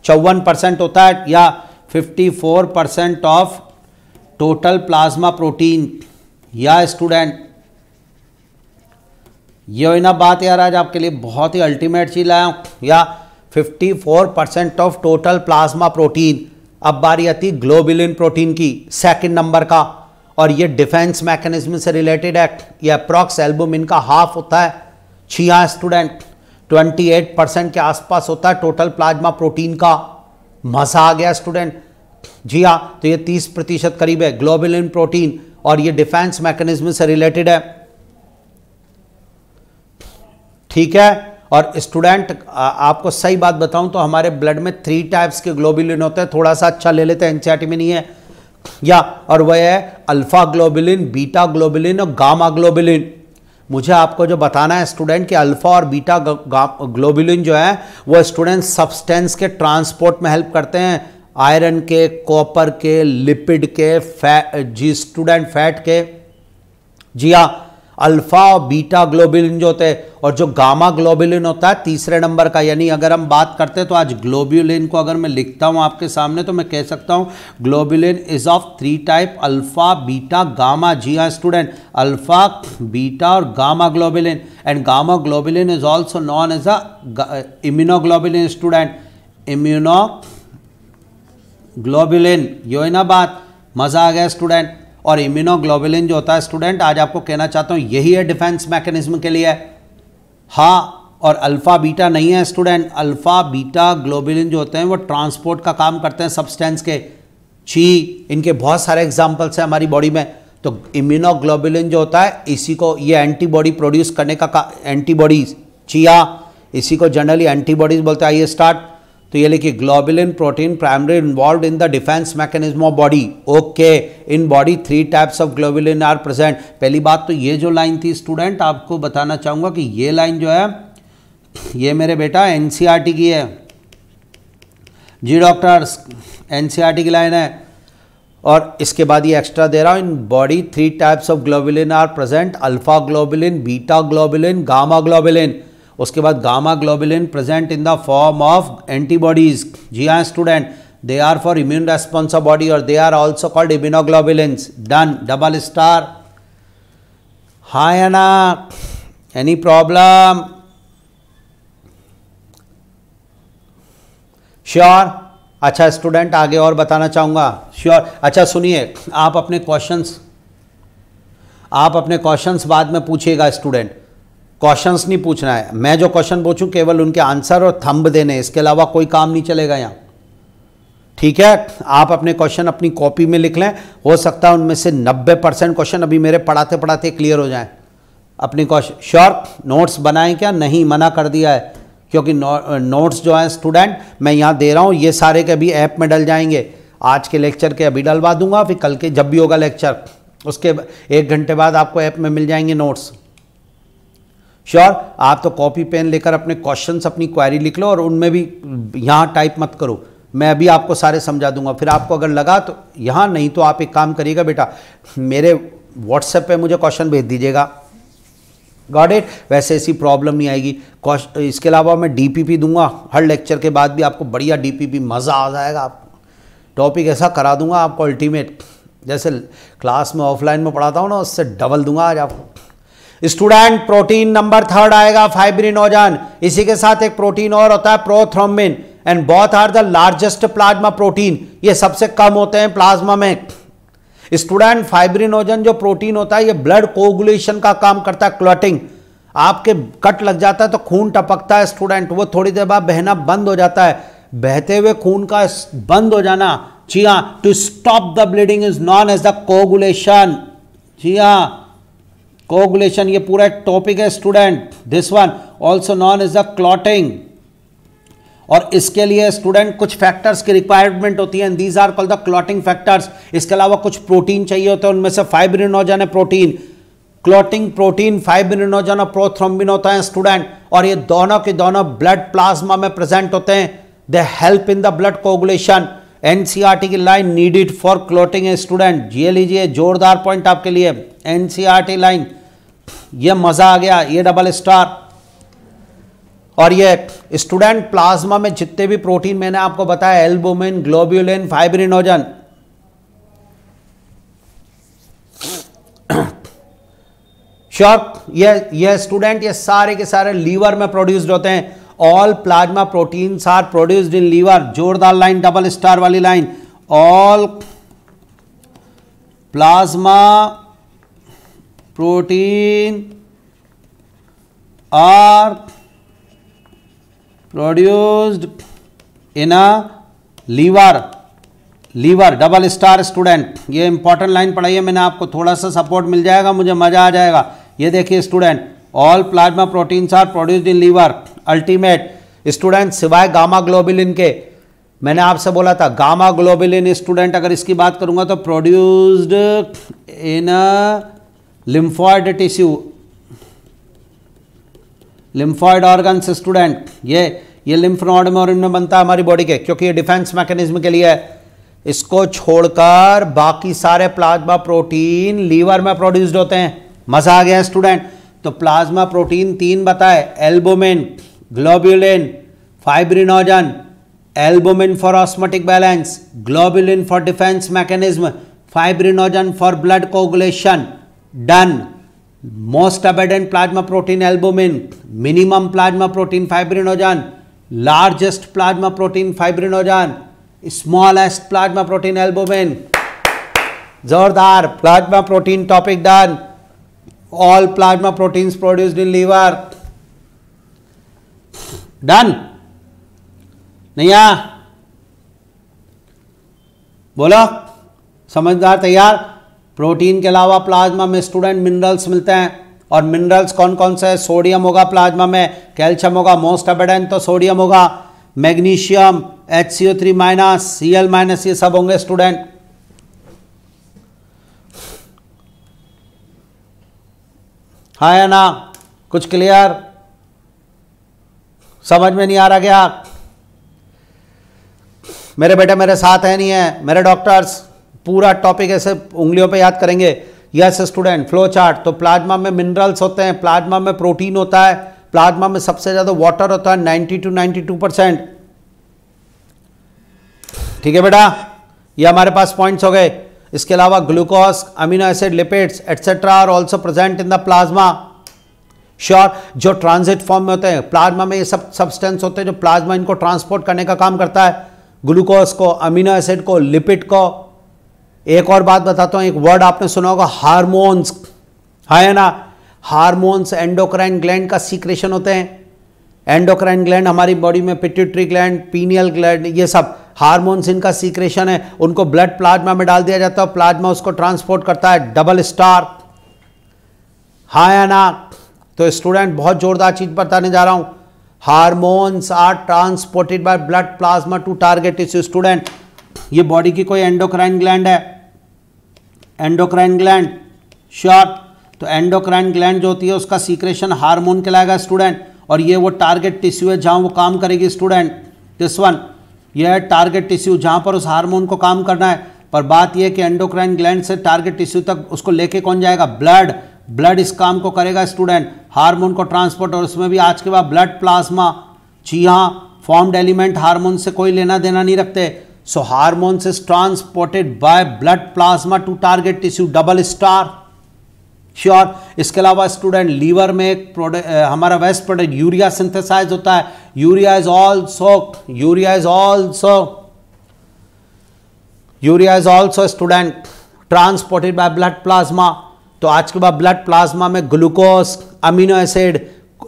54% होता है या 54% ऑफ टोटल प्लाज्मा प्रोटीन। या स्टूडेंट ये हुई ना बात यार, आज आपके लिए बहुत ही अल्टीमेट चीज लाया हूं। या 54% ऑफ टोटल प्लाज्मा प्रोटीन। अब बारी आती ग्लोबुलिन प्रोटीन की, सेकंड नंबर का, और ये डिफेंस मैकेनिज्म से रिलेटेड है। ये अप्रॉक्स एल्बुमिन का हाफ होता है। छिया स्टूडेंट 28% के आसपास होता है टोटल प्लाज्मा प्रोटीन का। मजा आ गया स्टूडेंट? जी हाँ, तो ये 30% करीब है ग्लोबुलिन प्रोटीन, और ये डिफेंस मैकेनिज्म से रिलेटेड है। ठीक है। और स्टूडेंट आपको सही बात बताऊं तो हमारे ब्लड में 3 टाइप्स के ग्लोबुलिन होते हैं। थोड़ा सा अच्छा ले लेते हैं, एनसीईआरटी में नहीं है या, और वह है अल्फा ग्लोबुलिन, बीटा ग्लोबुलिन और गामा ग्लोबुलिन। मुझे आपको जो बताना है स्टूडेंट कि अल्फा और बीटा ग्लोबुलिन जो है वो स्टूडेंट सब्सटेंस के ट्रांसपोर्ट में हेल्प करते हैं, आयरन के, कॉपर के, लिपिड के, स्टूडेंट फैट के। जी हाँ, अल्फा और बीटा ग्लोबुलिन जो होते हैं, और जो गामा ग्लोबुलिन होता है तीसरे नंबर का। यानी अगर हम बात करते हैं तो आज ग्लोबुलिन को अगर मैं लिखता हूं आपके सामने तो मैं कह सकता हूं globulin is of 3 type, alpha beta gamma. जी हाँ स्टूडेंट, अल्फा बीटा और gamma globulin, and gamma globulin is also known as a immunoglobulin. Student immunoglobulin, यो है ना बात, मजा आ गया स्टूडेंट। और इम्यूनोग्लोबुलिन जो होता है स्टूडेंट, आज आपको कहना चाहता हूं यही है डिफेंस मैकेनिज्म के लिए। हाँ, और अल्फा बीटा नहीं है स्टूडेंट। अल्फा बीटा ग्लोबुलिन जो होते हैं वो ट्रांसपोर्ट का काम करते हैं सब्सटेंस के। इनके बहुत सारे एग्जांपल्स हैं हमारी बॉडी में। तो इम्यूनोग्लोबुलिन जो होता है इसी को ये एंटीबॉडी प्रोड्यूस करने का एंटीबॉडीज, इसी को जनरली एंटीबॉडीज बोलते हैं। आइए स्टार्ट। तो ये लिखिए globulin protein primary involve in the defence mechanism of body. Okay, in body 3 types of globulin are present. पहली बात तो ये जो लाइन थी स्टूडेंट, आपको बताना चाहूंगा कि ये लाइन जो है ये मेरे बेटा एनसीईआरटी की है। जी डॉक्टर, एनसीईआरटी की लाइन है। और इसके बाद ये एक्स्ट्रा दे रहा हूं, in body 3 types of globulin are present, alpha globulin, beta globulin, gamma globulin. उसके बाद gamma globulin present in the form of antibodies. जी हाँ student, they are for immune response of body और they are also called immunoglobulins. Done, double star. हाँ या ना, एनी प्रॉब्लम? श्योर? अच्छा स्टूडेंट, आगे और बताना चाहूंगा। श्योर। अच्छा सुनिए, आप अपने क्वेश्चंस बाद में पूछिएगा स्टूडेंट। क्वेश्चंस नहीं पूछना है, मैं जो क्वेश्चन पूछूं केवल उनके आंसर और थंब देने, इसके अलावा कोई काम नहीं चलेगा यहाँ। ठीक है, आप अपने क्वेश्चन अपनी कॉपी में लिख लें। हो सकता है उनमें से 90% क्वेश्चन अभी मेरे पढ़ाते पढ़ाते क्लियर हो जाएं। अपनी क्वेश्चन श्योर। नोट्स बनाएं क्या? नहीं, मना कर दिया है, क्योंकि नोट्स जो है स्टूडेंट मैं यहाँ दे रहा हूँ ये सारे के भी ऐप में डल जाएंगे। आज के लेक्चर के अभी डलवा दूंगा, फिर कल के जब भी होगा लेक्चर उसके 1 घंटे बाद आपको ऐप में मिल जाएंगे नोट्स। श्योर। आप तो कॉपी पेन लेकर अपने क्वेश्चंस अपनी क्वेरी लिख लो और उनमें भी यहाँ टाइप मत करो, मैं अभी आपको सारे समझा दूंगा। फिर आपको अगर लगा तो यहाँ, नहीं तो आप एक काम करिएगा बेटा, मेरे व्हाट्सएप पे मुझे क्वेश्चन भेज दीजिएगा। Got it? वैसे ऐसी प्रॉब्लम नहीं आएगी। इसके अलावा मैं डीपीपी दूंगा हर लेक्चर के बाद भी, आपको बढ़िया डीपीपी, मज़ा आ जाएगा आपको। टॉपिक ऐसा करा दूंगा आपको अल्टीमेट, जैसे क्लास में ऑफलाइन में पढ़ाता हूँ ना, उससे डबल दूंगा आज आपको। स्टूडेंट प्रोटीन नंबर 3 आएगा फाइब्रिनोजन। इसी के साथ एक प्रोटीन और होता है prothrombin, and both are the largest plasma protein. ये सबसे कम होते हैं प्लाज्मा में। स्टूडेंट फाइब्रिनोजन जो प्रोटीन होता है ये ब्लड कोगुलेशन का काम करता है, क्लॉटिंग। आपके कट लग जाता है तो खून टपकता है स्टूडेंट, वो थोड़ी देर बाद बहना बंद हो जाता है। बहते हुए खून का बंद हो जाना, जी हाँ, to stop the bleeding is known as the coagulation. जी हाँ, कोगुलेशन, ये पूरा टॉपिक है student. This one also known as the clotting. और इसके लिए स्टूडेंट कुछ फैक्टर्स की रिक्वायरमेंट होती है, these are called the clotting factors. इसके अलावा कुछ प्रोटीन चाहिए होते हैं, उनमें से फाइब्रिनोजन है प्रोटीन, क्लॉटिंग प्रोटीन, फाइब्रिनोजन और प्रोथ्रोम्बिन होता है स्टूडेंट, और ये दोनों के दोनों ब्लड प्लाज्मा में प्रेजेंट होते हैं। दे help in the blood coagulation. NCERT की लाइन नीडेड फॉर क्लॉटिंग है स्टूडेंट, ये लीजिए जोरदार पॉइंट आपके लिए, एनसीईआरटी लाइन, ये मजा आ गया, ये डबल स्टार। और ये स्टूडेंट प्लाज्मा में जितने भी प्रोटीन मैंने आपको बताया, एल्बुमिन, ग्लोब्यूलिन, फाइब्रिनोजन, श्योर, ये स्टूडेंट ये सारे के सारे लीवर में प्रोड्यूस्ड होते हैं। All plasma proteins are produced in liver, जोरदार लाइन, डबल स्टार वाली line. All plasma protein are produced in a liver, double star student. ये इंपॉर्टेंट लाइन पढ़ाई है मैंने आपको, थोड़ा सा सपोर्ट मिल जाएगा, मुझे मजा आ जाएगा। ये देखिए student, all plasma proteins are produced in liver. Ultimate student, सिवाय गामा ग्लोबुलिन के, मैंने आपसे बोला था गामा ग्लोबुलिन स्टूडेंट, अगर इसकी बात करूंगा तो produced in lymphoid tissue, lymphoid organs student. ये लिम्फ नोड में और इनमें बनता है हमारी बॉडी के, क्योंकि ये डिफेंस मैकेनिज्म के लिए है। इसको छोड़कर बाकी सारे प्लाज्मा प्रोटीन लीवर में प्रोड्यूस्ड होते हैं। मजा आ गया स्टूडेंट। तो प्लाज्मा प्रोटीन 3 बताए, albumin, globulin, fibrinogen. Albumin for osmotic balance, globulin for defence mechanism, fibrinogen for blood coagulation. Done. Most abundant plasma protein albumin, minimum plasma protein fibrinogen, largest plasma protein fibrinogen, smallest plasma protein albumin. जोरदार, plasma protein topic done. All plasma proteins produced in liver, done. नहीं आ बोलो, समझदार तैयार। प्रोटीन के अलावा प्लाज्मा में स्टूडेंट मिनरल्स मिलते हैं, और मिनरल्स कौन कौन से? सोडियम होगा प्लाज्मा में, कैल्शियम होगा, मोस्ट अबेडेंट तो सोडियम होगा, magnesium, HCO3 minus, Cl minus, ये सब होंगे स्टूडेंट। हाँ या ना? कुछ क्लियर? समझ में नहीं आ रहा क्या? मेरे बेटे मेरे साथ है नहीं है, मेरे डॉक्टर्स पूरा टॉपिक ऐसे उंगलियों पे याद करेंगे। Yes student, flow chart. तो प्लाज्मा में मिनरल्स होते हैं, प्लाज्मा में प्रोटीन होता है, प्लाज्मा में सबसे ज्यादा वाटर होता है 90 to 92%। ठीक है बेटा, ये हमारे पास पॉइंट्स हो गए। इसके अलावा glucose, amino acid, lipids etcetera are also present in the plasma. Sure, जो ट्रांजिट फॉर्म में होते हैं प्लाज्मा में, ये सब सब्सटेंस होते हैं जो प्लाज्मा इनको ट्रांसपोर्ट करने का काम करता है, ग्लूकोज को, अमीनो एसिड को, लिपिड को। एक और बात बताता हूं, एक वर्ड आपने सुना होगा, हार्मोन्स। है ना? हार्मोन्स एंडोक्राइन ग्लैंड का सीक्रेशन होते हैं। एंडोक्राइन ग्लैंड हमारी बॉडी में, पिट्यूटरी ग्लैंड, पीनियल ग्लैंड, ये सब हार्मोन्स इनका सीक्रेशन है। उनको ब्लड प्लाज्मा में डाल दिया जाता है, प्लाज्मा उसको ट्रांसपोर्ट करता है। Double star. हाँ या ना? तो स्टूडेंट बहुत जोरदार चीज बताने जा रहा हूं। Hormones are transported by blood plasma to target tissue. Student, ये बॉडी की कोई एंडोक्राइन ग्लैंड है, एंडोक्राइन ग्लैंड। श्योर, तो एंडोक्राइन ग्लैंड जो होती है उसका सीक्रेशन हार्मोन कहलाएगा स्टूडेंट, और ये वो टारगेट टिश्यू है जहां वो काम करेगी स्टूडेंट। दिस वन, ये है टारगेट टिश्यू जहां पर उस हार्मोन को काम करना है। पर बात यह कि एंडोक्राइन ग्लैंड से टारगेट टिश्यू तक उसको लेके कौन जाएगा? ब्लड। ब्लड इस काम को करेगा स्टूडेंट, हार्मोन को ट्रांसपोर्ट, और उसमें भी आज के बाद ब्लड प्लाज्मा। जी हाँ, फॉर्म्ड एलिमेंट हार्मोन से कोई लेना देना नहीं रखते। So hormones is transported by blood plasma to target tissue. Double star. Sure. इसके अलावा स्टूडेंट, लीवर में एक हमारा वेस्ट प्रोडक्ट यूरिया सिंथेसाइज होता है। Urea is also student transported by blood plasma. तो आज के बाद ब्लड प्लाज्मा में ग्लूकोज, अमीनो एसिड,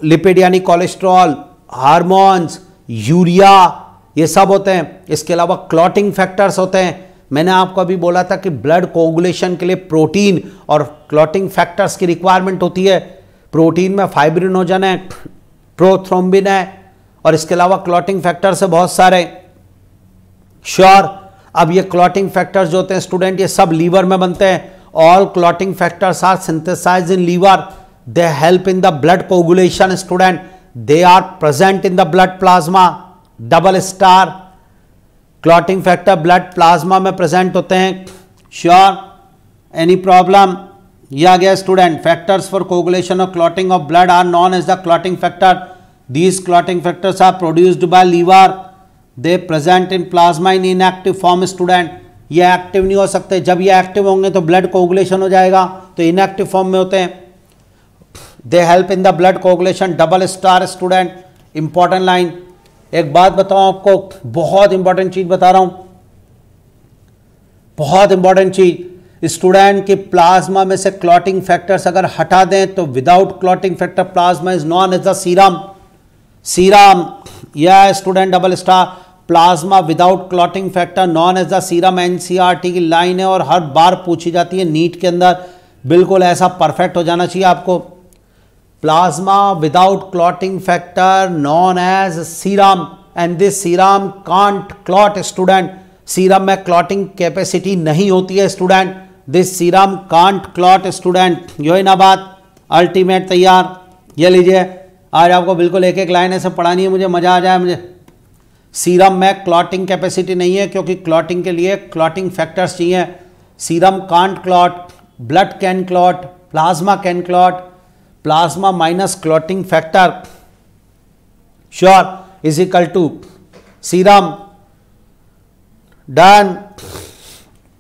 लिपिड यानी कोलेस्ट्रॉल, हार्मोन्स, यूरिया, ये सब होते हैं। इसके अलावा क्लॉटिंग फैक्टर्स होते हैं। मैंने आपको अभी बोला था कि ब्लड कोगुलेशन के लिए प्रोटीन और क्लॉटिंग फैक्टर्स की रिक्वायरमेंट होती है। प्रोटीन में फाइब्रिनोजन है, प्रोथ्रोम्बिन है, और इसके अलावा क्लॉटिंग फैक्टर से बहुत सारे। श्योर। अब ये क्लॉटिंग फैक्टर्स जो होते हैं स्टूडेंट, ये सब लीवर में बनते हैं। All clotting factors are synthesised in liver, they help in the blood coagulation student, they are present in the blood plasma. Double star, clotting factor blood plasma में प्रेजेंट होते हैं। श्योर। Any problem? ये आ गया स्टूडेंट। फैक्टर्स फॉर कोगुलेशन और clotting of blood are known as the clotting factor. These clotting factors are produced by liver, they present in plasma in inactive form student. ये एक्टिव नहीं हो सकते, जब ये एक्टिव होंगे तो ब्लड कोगुलेशन हो जाएगा, तो इनएक्टिव फॉर्म में होते हैं। दे help in the blood coagulation. Double star student, important line. एक बात बताऊं आपको, बहुत इंपॉर्टेंट चीज बता रहा हूं, बहुत इंपॉर्टेंट चीज स्टूडेंट की प्लाज्मा में से क्लॉटिंग फैक्टर्स अगर हटा दें तो without clotting factor plasma is known as the serum. Serum, या student double star, plasma without clotting factor known as the serum. NCERT की लाइन है और हर बार पूछी जाती है नीट के अंदर, बिल्कुल ऐसा परफेक्ट हो जाना चाहिए आपको। Plasma without clotting factor known as serum, and this serum can't clot student. Serum में क्लॉटिंग कैपेसिटी नहीं होती है student, this serum can't clot student. यो ही ना बात, अल्टीमेट तैयार। ये लीजिए, आज आपको बिल्कुल एक एक लाइन ऐसे पढ़ानी है, मुझे मजा आ जाए मुझे। सीरम में क्लॉटिंग कैपेसिटी नहीं है क्योंकि क्लॉटिंग के लिए क्लॉटिंग फैक्टर्स चाहिए। Serum can't clot, blood can clot, plasma can clot, plasma minus clotting factor sure is equal to serum. Done,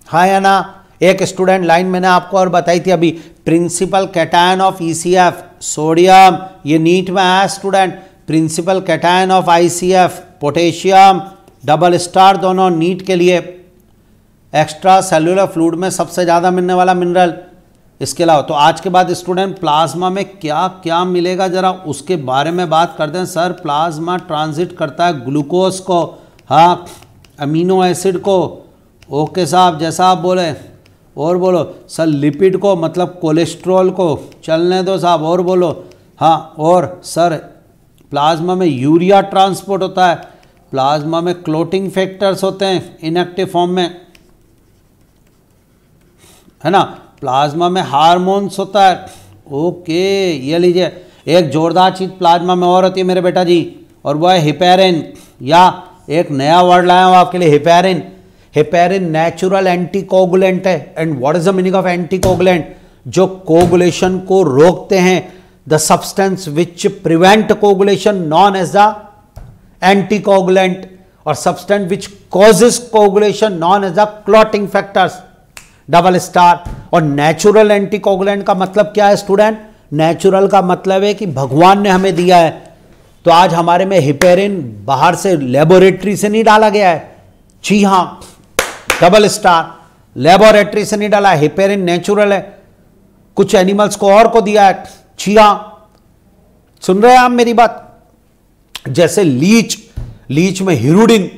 हाँ या ना? एक स्टूडेंट लाइन मैंने आपको और बताई थी अभी, principal cation of ECF sodium, ये नीट में आया student. Principal cation of ICF potassium, double star दोनों नीट के लिए। एक्स्ट्रा सेल्यूलर फ्लूइड में सबसे ज़्यादा मिलने वाला मिनरल। इसके अलावा तो आज के बाद स्टूडेंट प्लाज्मा में क्या क्या मिलेगा जरा उसके बारे में बात करते हैं। सर प्लाज्मा ट्रांजिट करता है ग्लूकोज को, हाँ, अमीनो एसिड को, ओके साहब जैसा आप बोले, और बोलो सर लिपिड को मतलब कोलेस्ट्रॉल को, चलने दो साहब, और बोलो, हाँ, और सर प्लाज्मा में यूरिया ट्रांसपोर्ट होता है, प्लाज्मा में क्लोटिंग फैक्टर्स होते हैं इनएक्टिव फॉर्म में, है ना, प्लाज्मा में हार्मोन्स होता है। ओके, ये लीजिए एक जोरदार चीज प्लाज्मा में और होती है मेरे बेटा जी, और वो है हिपेरिन, या एक नया वर्ड लाया हूं आपके लिए, हिपेरिन। हिपेरिन नेचुरल एंटीकोगुलेंट है। And what is the meaning of anticoagulant? जो कोगुलेशन को रोकते हैं, the substance which prevent coagulation known as the anticoagulant, और substance which causes coagulation known as the clotting factors. Double star. और नेचुरल एंटीकोगुलेंट का मतलब क्या है स्टूडेंट? नेचुरल का मतलब है कि भगवान ने हमें दिया है। तो आज हमारे में हिपेरिन बाहर से लेबोरेटरी से नहीं डाला गया है, जी हां, डबल स्टार, लेबोरेटरी से नहीं डाला है, हिपेरिन नेचुरल है, कुछ एनिमल्स को और को दिया है, जी हां। सुन रहे हैं आप मेरी बात? जैसे लीच, लीच में हिरुडिन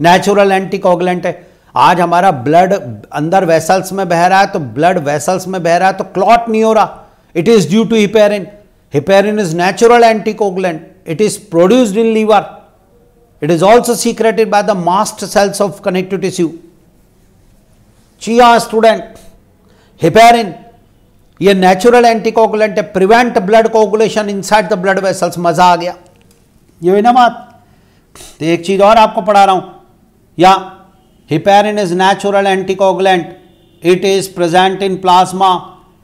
नेचुरल एंटीकोगुलेंट है। आज हमारा ब्लड अंदर वेसल्स में बह रहा है, तो ब्लड वेसल्स में बह रहा है तो क्लॉट नहीं हो रहा, it is due to heparin. Heparin is natural anticoagulant, it is produced in liver, it is also secreted by the mast cells of connective tissue. जी हां स्टूडेंट, हिपेरिन ये नेचुरल एंटीकोगुलेंट है, prevent blood coagulation inside the blood vessels. मजा आ गया, ये ना बात। तो एक चीज और आपको पढ़ा रहा हूं, या heparin is natural anticoagulant, it is present in plasma,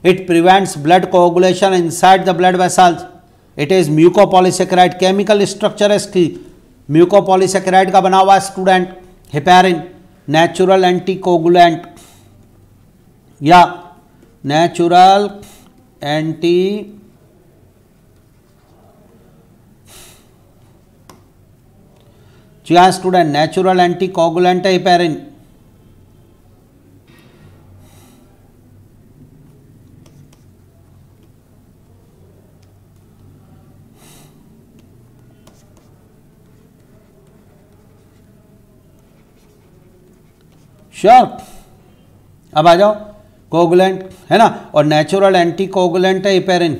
it prevents blood coagulation inside the blood vessels, it is mucopolysaccharide, chemical structure है इसकी mucopolysaccharide का बना हुआ है स्टूडेंट। heparin natural anticoagulant या natural anti जी हाँ स्टूडेंट, नेचुरल एंटीकोगुलेंट है हिपेरिन। श्योर, अब आ जाओ, कोगुलेंट है ना, और नेचुरल एंटीकोगुलेंट है हिपेरिन।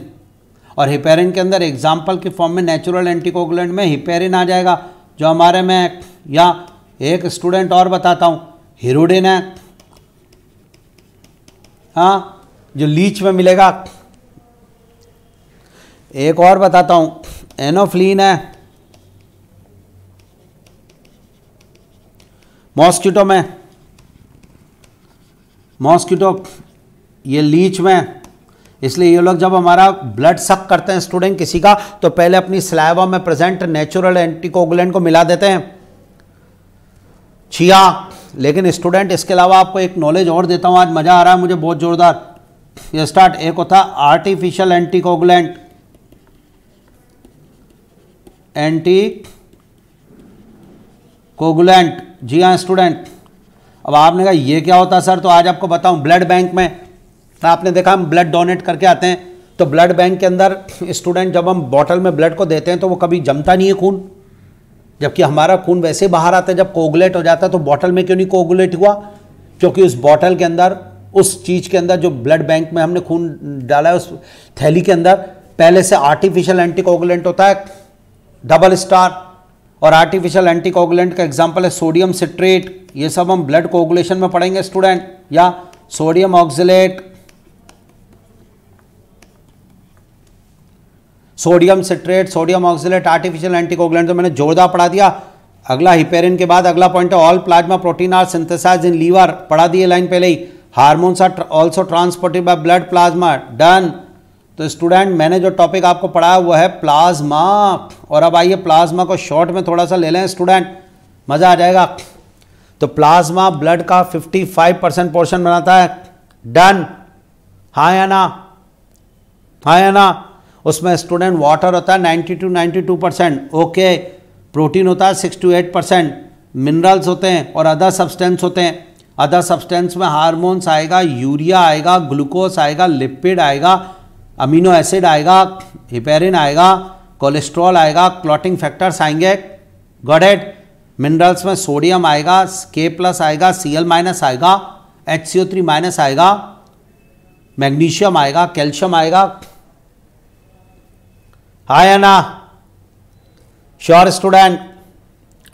और हिपेरिन के अंदर एग्जाम्पल की फॉर्म में नेचुरल एंटीकोगुलेंट में हिपेरिन आ जाएगा, जो हमारे में, या एक स्टूडेंट और बताता हूँ, हिरुडिन है, हाँ, जो लीच में मिलेगा। एक और बताता हूँ, एनोफ्लीन है मॉस्किटो में, मॉस्किटो ये लीच में। इसलिए ये लोग जब हमारा ब्लड सक करते हैं स्टूडेंट किसी का, तो पहले अपनी स्लाइवा में प्रेजेंट नेचुरल एंटीकोगुलेंट को मिला देते हैं, छिया। लेकिन स्टूडेंट इसके अलावा आपको एक नॉलेज और देता हूं, आज मजा आ रहा है मुझे बहुत जोरदार। ये स्टार्ट, एक होता आर्टिफिशियल एंटीकोगुलेंट, एंटीकोगुलेंट, जी हाँ स्टूडेंट। अब आपने कहा ये क्या होता है सर, तो आज आपको बताऊं। ब्लड बैंक में आपने देखा हम ब्लड डोनेट करके आते हैं, तो ब्लड बैंक के अंदर स्टूडेंट जब हम बॉटल में ब्लड को देते हैं तो वो कभी जमता नहीं है खून, जबकि हमारा खून वैसे बाहर आता है जब कोगुलेट हो जाता है। तो बॉटल में क्यों नहीं कोगुलेट हुआ? क्योंकि उस बॉटल के अंदर, उस चीज़ के अंदर जो ब्लड बैंक में हमने खून डाला है, उस थैली के अंदर पहले से आर्टिफिशियल एंटीकोगुलेंट होता है, डबल स्टार। और आर्टिफिशियल एंटीकोगुलेंट का एग्जाम्पल है सोडियम सिट्रेट। ये सब हम ब्लड कोगुलेशन में पढ़ेंगे स्टूडेंट, या sodium oxalate, sodium citrate, sodium oxalate, artificial anticoagulant. तो मैंने जोरदार पढ़ा दिया। अगला हिपेरिन के बाद अगला पॉइंट है all plasma protein are synthesised in liver, पढ़ा दिए लाइन पहले ही। Hormones are also transported by blood plasma, done. तो स्टूडेंट मैंने जो टॉपिक आपको पढ़ाया वो है प्लाज्मा। और अब आइए प्लाज्मा को शॉर्ट में थोड़ा सा ले लें स्टूडेंट, मजा आ जाएगा। तो प्लाज्मा ब्लड का 55% पोर्शन बनाता है, डन। हाँ या ना, हाँ या ना। उसमें स्टूडेंट वाटर होता है 90 to 92%, ओके। प्रोटीन होता है 6 to 8%, मिनरल्स होते हैं और अदर सब्सटेंस होते हैं। अदर सब्सटेंस में हार्मोन्स आएगा, यूरिया आएगा, ग्लूकोज आएगा, लिपिड आएगा, अमीनो एसिड आएगा, हिपेरिन आएगा, कोलेस्ट्रॉल आएगा, क्लॉटिंग फैक्टर्स आएंगे, गॉट इट। मिनरल्स में सोडियम आएगा, K+ आएगा, Cl- आएगा, HCO3- आएगा, मैग्नीशियम आएगा, कैल्शियम आएगा, हाँ या ना, श्योर स्टूडेंट,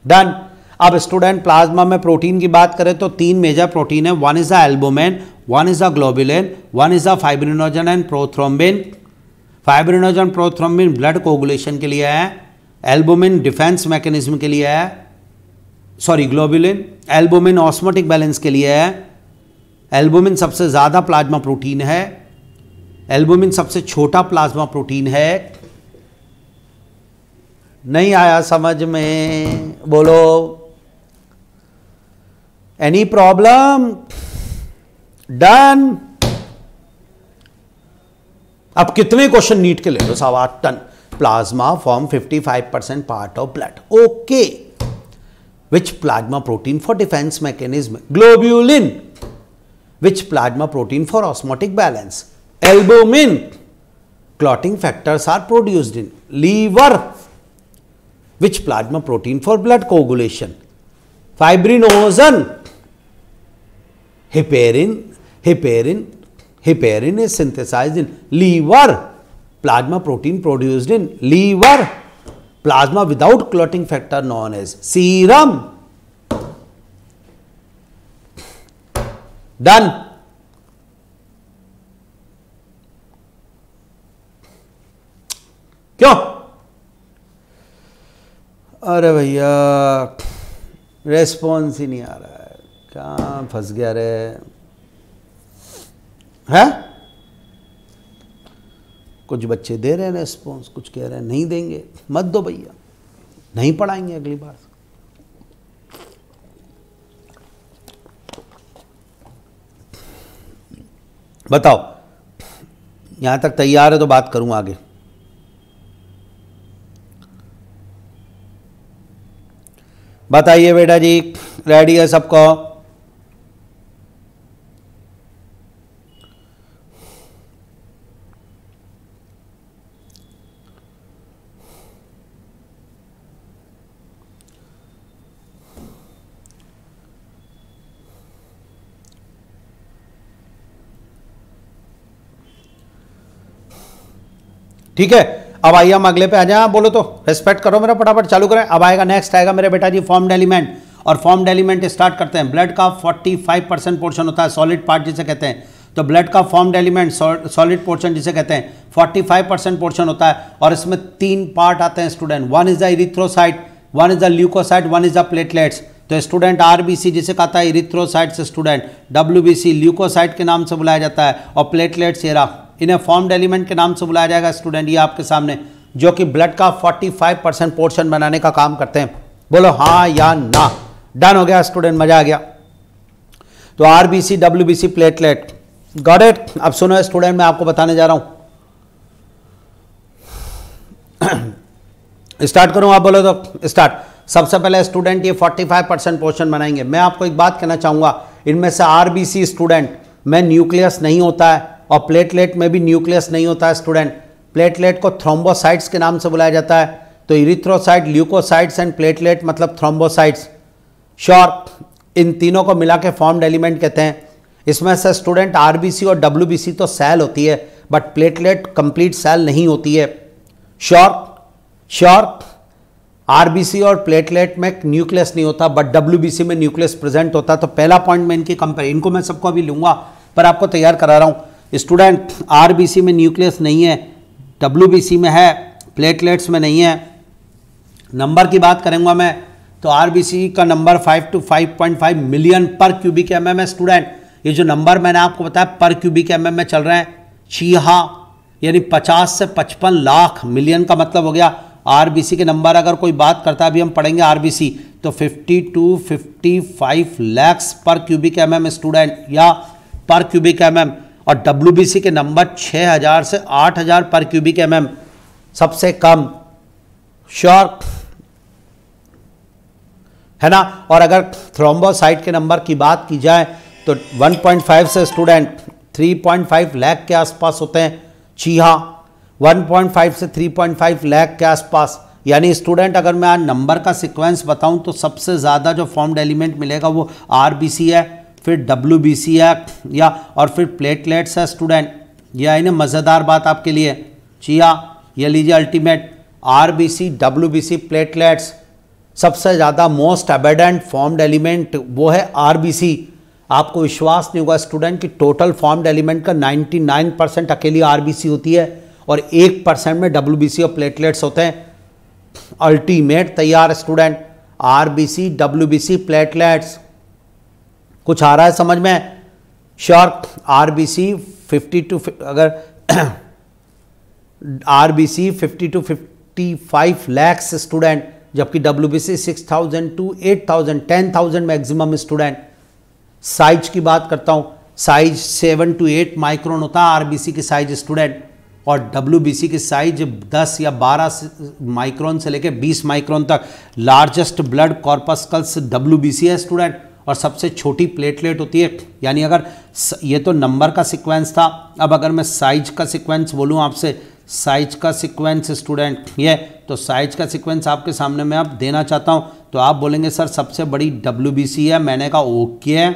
डन। अब स्टूडेंट प्लाज्मा में प्रोटीन की बात करें तो 3 मेजर प्रोटीन है, one is the albumin, one is the globulin, one is the fibrinogen and prothrombin. Fibrinogen prothrombin blood coagulation के लिए है, एल्बुमिन डिफेंस मैकेनिज्म के लिए है, sorry globulin, albumin osmotic balance के लिए है। एल्बुमिन सबसे ज्यादा प्लाज्मा प्रोटीन है, एल्बुमिन सबसे छोटा प्लाज्मा प्रोटीन है। नहीं आया समझ में, बोलो एनी प्रॉब्लम, डन। अब कितने क्वेश्चन नीट के ले लो, 8 ton. Plasma form 55% part of blood, okay. Which plasma protein for defence mechanism? Globulin. Which plasma protein for osmotic balance? Albumin. Clotting factors are produced in liver. Which plasma protein for blood coagulation? Fibrinogen. Heparin is synthesized in liver. Plasma protein produced in liver. Plasma without clotting factor known as serum. Done. क्यों? अरे भैया रेस्पॉन्स ही नहीं आ रहा है, कहाँ फंस गया रे? है कुछ बच्चे दे रहे हैं रेस्पॉन्स, कुछ कह रहे हैं नहीं देंगे। मत दो भैया, नहीं पढ़ाएंगे अगली बार। बताओ, यहां तक तैयार है तो बात करूं आगे। बताइए बेटा जी, रेडी है सबको? ठीक है, अब आइए हम अगले पे आ जाए। बोलो तो रेस्पेक्ट करो मेरा, फटाफट चालू करें। अब आएगा नेक्स्ट आएगा मेरे बेटा जी फॉर्म्ड एलिमेंट, और फॉर्म्ड एलिमेंट स्टार्ट करते हैं। ब्लड का 45% पोर्शन होता है सॉलिड पार्ट जिसे कहते हैं, तो ब्लड का फॉर्म्ड एलिमेंट सॉलिड पोर्शन जिसे कहते हैं 45% पोर्शन होता है, और इसमें 3 पार्ट आते हैं student. One is the erythrocyte, one is the leucocyte, one is the platelets. तो स्टूडेंट आरबीसी जिसे कहता है इरिथ्रोसाइट से स्टूडेंट, डब्ल्यूबीसी ल्यूकोसाइट के नाम से बुलाया जाता है, और प्लेटलेट्स एरा इन्हें फॉर्म्ड एलिमेंट के नाम से बुलाया जाएगा स्टूडेंट, ये आपके सामने, जो कि ब्लड का 45% पोर्शन बनाने का काम करते हैं। बोलो हाँ या ना। डन हो गया स्टूडेंट, मजा आ गया। तो RBC, WBC, platelet, got it. अब सुनो स्टूडेंट, मैं आपको बताने जा रहा हूं, स्टार्ट करूं? आप बोलो तो स्टार्ट। सबसे पहले स्टूडेंट ये 45% पोर्शन बनाएंगे। मैं आपको एक बात कहना चाहूंगा, इनमें से आरबीसी स्टूडेंट में न्यूक्लियस नहीं होता है, और प्लेटलेट में भी न्यूक्लियस नहीं होता है स्टूडेंट। प्लेटलेट को थ्रोम्बोसाइट्स के नाम से बुलाया जाता है। तो इरिथ्रोसाइट, ल्यूकोसाइट्स एंड प्लेटलेट मतलब थ्रोम्बोसाइट्स। श्योर, इन तीनों को मिला के फॉर्म्ड एलिमेंट कहते हैं। इसमें से स्टूडेंट आरबीसी और डब्ल्यूबीसी तो सेल होती है, बट प्लेटलेट कंप्लीट सेल नहीं होती है। श्योर, आरबीसी और प्लेटलेट में न्यूक्लियस नहीं होता, बट डब्ल्यूबीसी में न्यूक्लियस प्रेजेंट होता है। तो पहला पॉइंट मैं इनकी कंपेयर, इनको मैं सबको अभी लूंगा, पर आपको तैयार करा रहा हूं स्टूडेंट। आरबीसी में न्यूक्लियस नहीं है, डब्ल्यूबीसी में है, प्लेटलेट्स में नहीं है। नंबर की बात करूंगा मैं, तो आरबीसी का नंबर 5 to 5.5 मिलियन पर क्यूबिक एमएम है स्टूडेंट। ये जो नंबर मैंने आपको बताया पर क्यूबिक एमएम में चल रहे हैं, चीहा यानी 50 से 55 लाख, मिलियन का मतलब हो गया आरबीसी के नंबर। अगर कोई बात करता है, अभी हम पढ़ेंगे आरबीसी, तो 50 to 55 लैक्स पर क्यूबिक एमएम स्टूडेंट, या पर क्यूबिक एमएम। और डब्ल्यूबीसी के नंबर 6000 से 8000 पर क्यूबिक एमएम, सबसे कम। श्योर है ना। और अगर थ्रोम्बोसाइट के नंबर की बात की जाए तो 1.5 से स्टूडेंट 3.5 लाख के आसपास होते हैं चीहा, 1.5 से 3.5 लाख के आसपास। यानी स्टूडेंट अगर मैं आज नंबर का सीक्वेंस बताऊं तो सबसे ज़्यादा जो फॉर्म्ड एलिमेंट मिलेगा वो आरबीसी है, फिर डब्ल्यूबीसी है, या और फिर प्लेटलेट्स है स्टूडेंट। यह है ना मज़ेदार बात आपके लिए, चिया ये लीजिए अल्टीमेट, आरबीसी, डब्ल्यूबीसी, प्लेटलेट्स। सबसे ज़्यादा मोस्ट अबेडेंट फॉर्म्ड एलिमेंट वो है आरबीसी। आपको विश्वास नहीं होगा स्टूडेंट कि टोटल फॉर्म्ड एलिमेंट का 99% अकेली आरबीसी होती है, और 1% में डब्ल्यूबीसी और प्लेटलेट्स होते हैं। अल्टीमेट तैयार स्टूडेंट, आरबीसी, डब्ल्यूबीसी, प्लेटलेट्स। कुछ आ रहा है समझ में? श्योर। आरबीसी 50 to अगर आरबीसी 50 to 55 लैक्स स्टूडेंट, जबकि WBC 6000 to 8000, 10,000 maximum student. Size की बात करता हूं, साइज 7 to 8 माइक्रोन होता है आरबीसी की साइज स्टूडेंट, और डब्ल्यूबीसी की साइज 10 या 12 माइक्रोन से लेकर 20 माइक्रोन तक। लार्जेस्ट ब्लड कॉर्पस्कल्स डब्ल्यूबीसी है स्टूडेंट, और सबसे छोटी प्लेटलेट होती है। यानी अगर ये तो नंबर का सीक्वेंस था, अब अगर मैं साइज का सीक्वेंस बोलूं आपसे, साइज का सीक्वेंस स्टूडेंट ये, तो साइज का सीक्वेंस आपके सामने मैं अब देना चाहता हूं, तो आप बोलेंगे सर सबसे बड़ी डब्ल्यूबीसी है, मैंने कहा ओके है।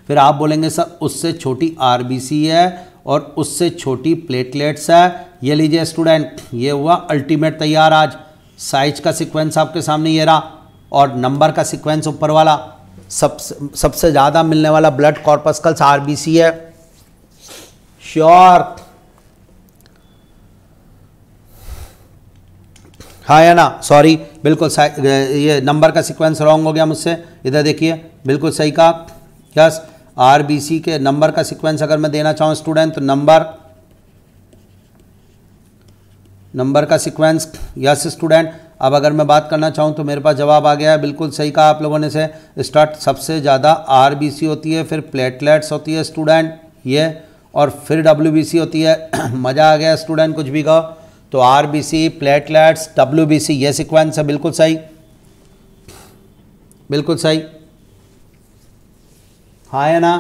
फिर आप बोलेंगे सर उससे छोटी आरबीसी है और उससे छोटी प्लेटलेट्स है। ये लीजिए स्टूडेंट, ये हुआ अल्टीमेट तैयार आज। साइज का सीक्वेंस आपके सामने ये रहा, और नंबर का सीक्वेंस ऊपर वाला। सबसे ज़्यादा मिलने वाला ब्लड कॉर्पस्कल्स आरबीसी है। श्योर, हाँ या ना? सॉरी, बिल्कुल ये नंबर का सीक्वेंस रॉन्ग हो गया मुझसे। इधर देखिए, बिल्कुल सही कहा। यस, आरबीसी के नंबर का सीक्वेंस अगर मैं देना चाहूँ स्टूडेंट, तो नंबर का सीक्वेंस, यस स्टूडेंट। अब अगर मैं बात करना चाहूँ तो मेरे पास जवाब आ गया है, बिल्कुल सही कहा आप लोगों ने से। स्टार्ट सबसे ज़्यादा आरबीसी होती है, फिर प्लेटलेट्स होती है स्टूडेंट ये, और फिर डब्ल्यूबीसी होती है। मज़ा आ गया स्टूडेंट, कुछ भी कहो। तो आरबीसी, प्लेटलेट्स, डब्ल्यूबीसी, ये सीक्वेंस है, बिल्कुल सही, बिल्कुल सही। हाँ या ना?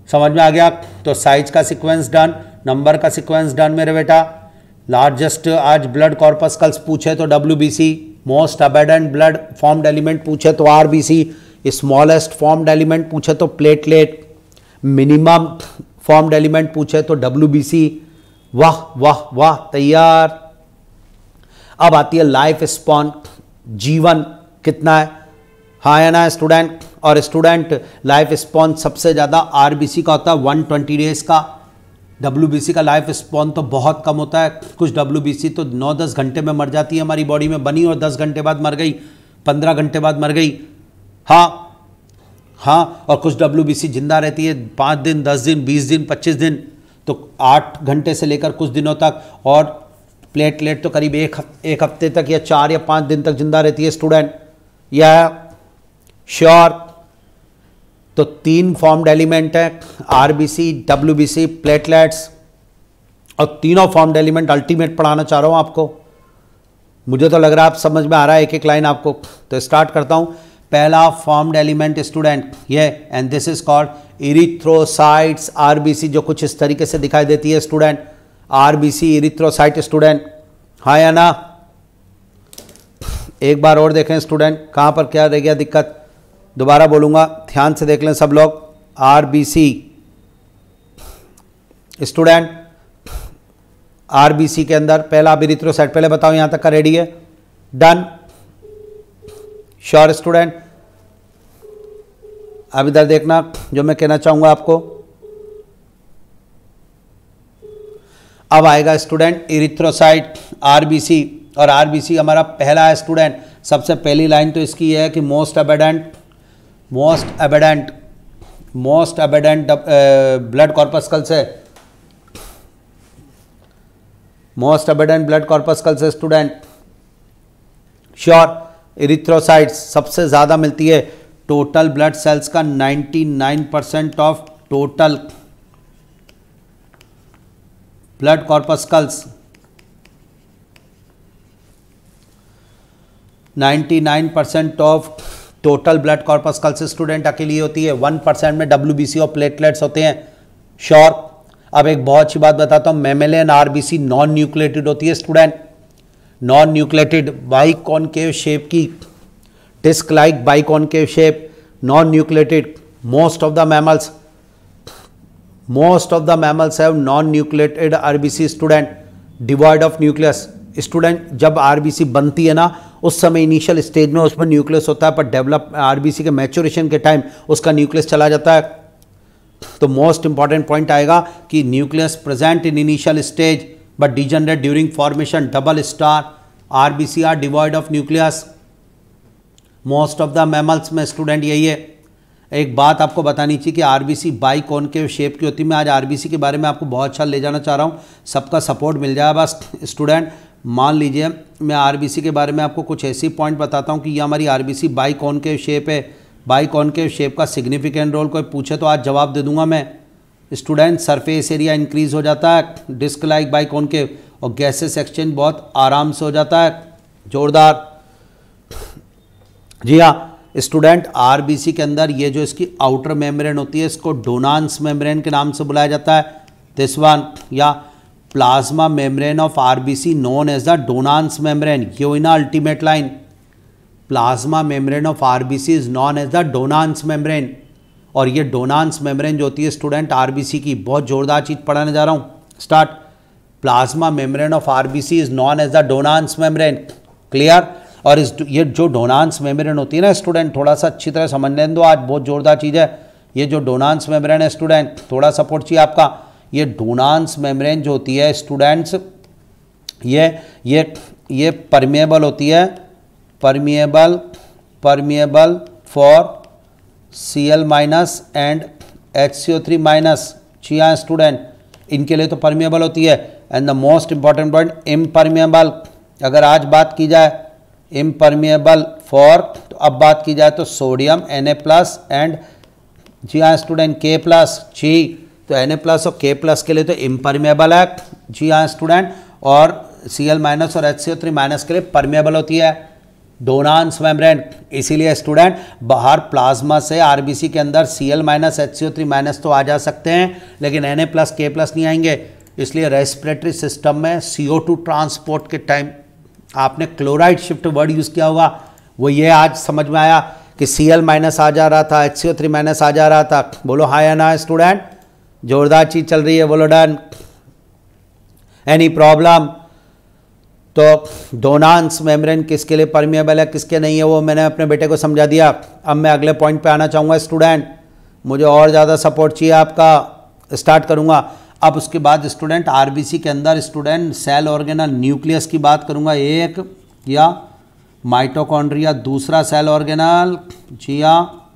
समझ में आ गया? तो साइज का सीक्वेंस डन, नंबर का सीक्वेंस डन मेरे बेटा। लार्जेस्ट आज ब्लड कॉर्पस्कल्स पूछे तो WBC, most abundant blood formed element पूछे तो आरबीसी, स्मॉलेस्ट फॉर्म्ड एलिमेंट पूछे तो प्लेटलेट, मिनिमम फॉर्म्ड एलिमेंट पूछे तो WBC, वाह वाह वाह, तैयार। अब आती है लाइफ स्पॉन, जीवन कितना है, हाँ या ना स्टूडेंट। और स्टूडेंट लाइफ स्पॉन सबसे ज़्यादा RBC का होता है 120 डेज का, WBC का लाइफ स्पॉन तो बहुत कम होता है। कुछ WBC तो 9-10 घंटे में मर जाती है, हमारी बॉडी में बनी और 10 घंटे बाद मर गई, 15 घंटे बाद मर गई, हाँ हाँ। और कुछ WBC जिंदा रहती है 5 दिन, 10 दिन, 20 दिन, 25 दिन, तो 8 घंटे से लेकर कुछ दिनों तक। और प्लेटलेट तो करीब एक हफ्ते तक या 4 या 5 दिन तक जिंदा रहती है स्टूडेंट, या श्योर। तो 3 फॉर्म्ड एलिमेंट है, RBC, WBC, प्लेटलेट्स, और तीनों फॉर्म्ड एलिमेंट अल्टीमेट पढ़ाना चाह रहा हूं आपको। मुझे तो लग रहा है आप समझ में आ रहा है एक एक लाइन आपको। तो स्टार्ट करता हूं। पहला फॉर्म्ड एलिमेंट स्टूडेंट ये, and this is called erythrocytes, RBC, जो कुछ इस तरीके से दिखाई देती है स्टूडेंट, RBC इरिथ्रोसाइट स्टूडेंट, हाँ या ना। एक बार और देखें स्टूडेंट, कहां पर क्या रह गया दिक्कत, दोबारा बोलूंगा, ध्यान से देख लें सब लोग। RBC स्टूडेंट, RBC के अंदर पहला अब इरिथ्रोसाइट, पहले बताओ यहां तक का रेडी है, डन, श्योर स्टूडेंट। अब इधर देखना जो मैं कहना चाहूंगा आपको। अब आएगा स्टूडेंट इरिथ्रोसाइट, RBC, और RBC हमारा पहला है स्टूडेंट। सबसे पहली लाइन तो इसकी है कि मोस्ट एबेडेंट ब्लड कॉर्पस्कल से, मोस्ट एबेडेंट ब्लड कॉर्पस्कल से स्टूडेंट, श्योर। इरिथ्रोसाइट्स सबसे ज्यादा मिलती है, टोटल ब्लड सेल्स का 99% of total blood corpuscles, 99% of total blood corpuscles student अकेली होती है। 1% में WBC और प्लेटलेट्स होते हैं, श्योर। अब एक बहुत अच्छी बात बताता हूं, मैमेलियन RBC नॉन न्यूक्लिएटेड होती है student, non nucleated, biconcave shape की, disc like biconcave shape, non nucleated. Most of the mammals have non nucleated RBC student, devoid of nucleus. Student जब RBC बनती है ना, उस समय इनिशियल स्टेज में उसमें न्यूक्लियस होता है, पर डेवलप RBC के मैच्योरेशन के टाइम उसका न्यूक्लियस चला जाता है। तो मोस्ट इंपॉर्टेंट पॉइंट आएगा कि nucleus present in initial stage but degenerate during formation, double star, RBC are devoid of nucleus most of the mammals में स्टूडेंट यही है। एक बात आपको बतानी चाहिए कि RBC बाइकॉनकेव शेप की होती है। मैं आज RBC के बारे में आपको बहुत अच्छा ले जाना चाह रहा हूँ, सबका सपोर्ट मिल जाए बस स्टूडेंट। मान लीजिए मैं RBC के बारे में आपको कुछ ऐसी पॉइंट बताता हूँ कि ये हमारी RBC बाइकॉनकेव शेप है। बाइकॉनकेव शेप का सिग्निफिकेंट रोल कोई पूछे तो आज जवाब दे दूंगा मैं स्टूडेंट। सरफेस एरिया इंक्रीज हो जाता है, डिस्क लाइक बाइकॉनकेव, और गैसेस एक्सचेंज बहुत आराम से हो जाता है, जोरदार। जी हाँ स्टूडेंट, RBC के अंदर ये जो इसकी आउटर मेम्ब्रेन होती है, इसको डोनांस मेम्ब्रेन के नाम से बुलाया जाता है, दिस वन, या plasma membrane of RBC known as the Donnan's membrane. ये हुई ना ultimate line, plasma membrane of RBC is known as the Donnan's membrane. और ये डोनांस मेम्ब्रेन जो होती है स्टूडेंट RBC की, बहुत जोरदार चीज़ पढ़ाने जा रहा हूँ, start. Plasma membrane of RBC is known as the Donnan's membrane, clear. और ये जो डोनांस मेम्ब्रेन होती है ना स्टूडेंट, थोड़ा सा अच्छी तरह समझ लें दो, आज बहुत जोरदार चीज़ है। ये जो डोनांस मेम्ब्रेन है स्टूडेंट, थोड़ा सपोर्ट चाहिए आपका। ये डोनांस मेम्ब्रेन जो होती है स्टूडेंट्स, ये परमिएबल होती है, permeable for Cl minus and HCO3 minus. जी हाँ स्टूडेंट, इनके लिए तो परमिएबल होती है। And the most important point, impermeable. अगर आज बात की जाए इम्परमिएबल फॉर, तो अब बात की जाए तो सोडियम Na+ एंड, जी हाँ स्टूडेंट, K+। जी, तो Na+ और K+ के लिए तो इम्परमिएबल है, जी हाँ स्टूडेंट। और Cl- और HCO3- के लिए परमिएबल होती है डोनांस मेम्ब्रेन। इसीलिए स्टूडेंट बाहर प्लाज्मा से RBC के अंदर Cl- HCO3- तो आ जा सकते हैं, लेकिन Na+, K+ नहीं आएंगे। इसलिए रेस्पिरेटरी सिस्टम में CO2 ट्रांसपोर्ट के टाइम आपने क्लोराइड शिफ्ट वर्ड यूज़ किया होगा, वो ये आज समझ में आया कि Cl- आ जा रहा था, HCO3- आ जा रहा था। बोलो हाँ या ना स्टूडेंट, जोरदार चीज चल रही है, बोलो डन। Any problem? तो डोनांस मेम्ब्रेन किसके लिए परमिएबल है, किसके नहीं है, वो मैंने अपने बेटे को समझा दिया। अब मैं अगले पॉइंट पे आना चाहूँगा स्टूडेंट, मुझे और ज़्यादा सपोर्ट चाहिए आपका, स्टार्ट करूँगा। अब उसके बाद स्टूडेंट आरबीसी के अंदर स्टूडेंट सेल ऑर्गेनल न्यूक्लियस की बात करूँगा, एक या माइटोकॉन्ड्रिया, दूसरा सेल ऑर्गेनल जी हाँ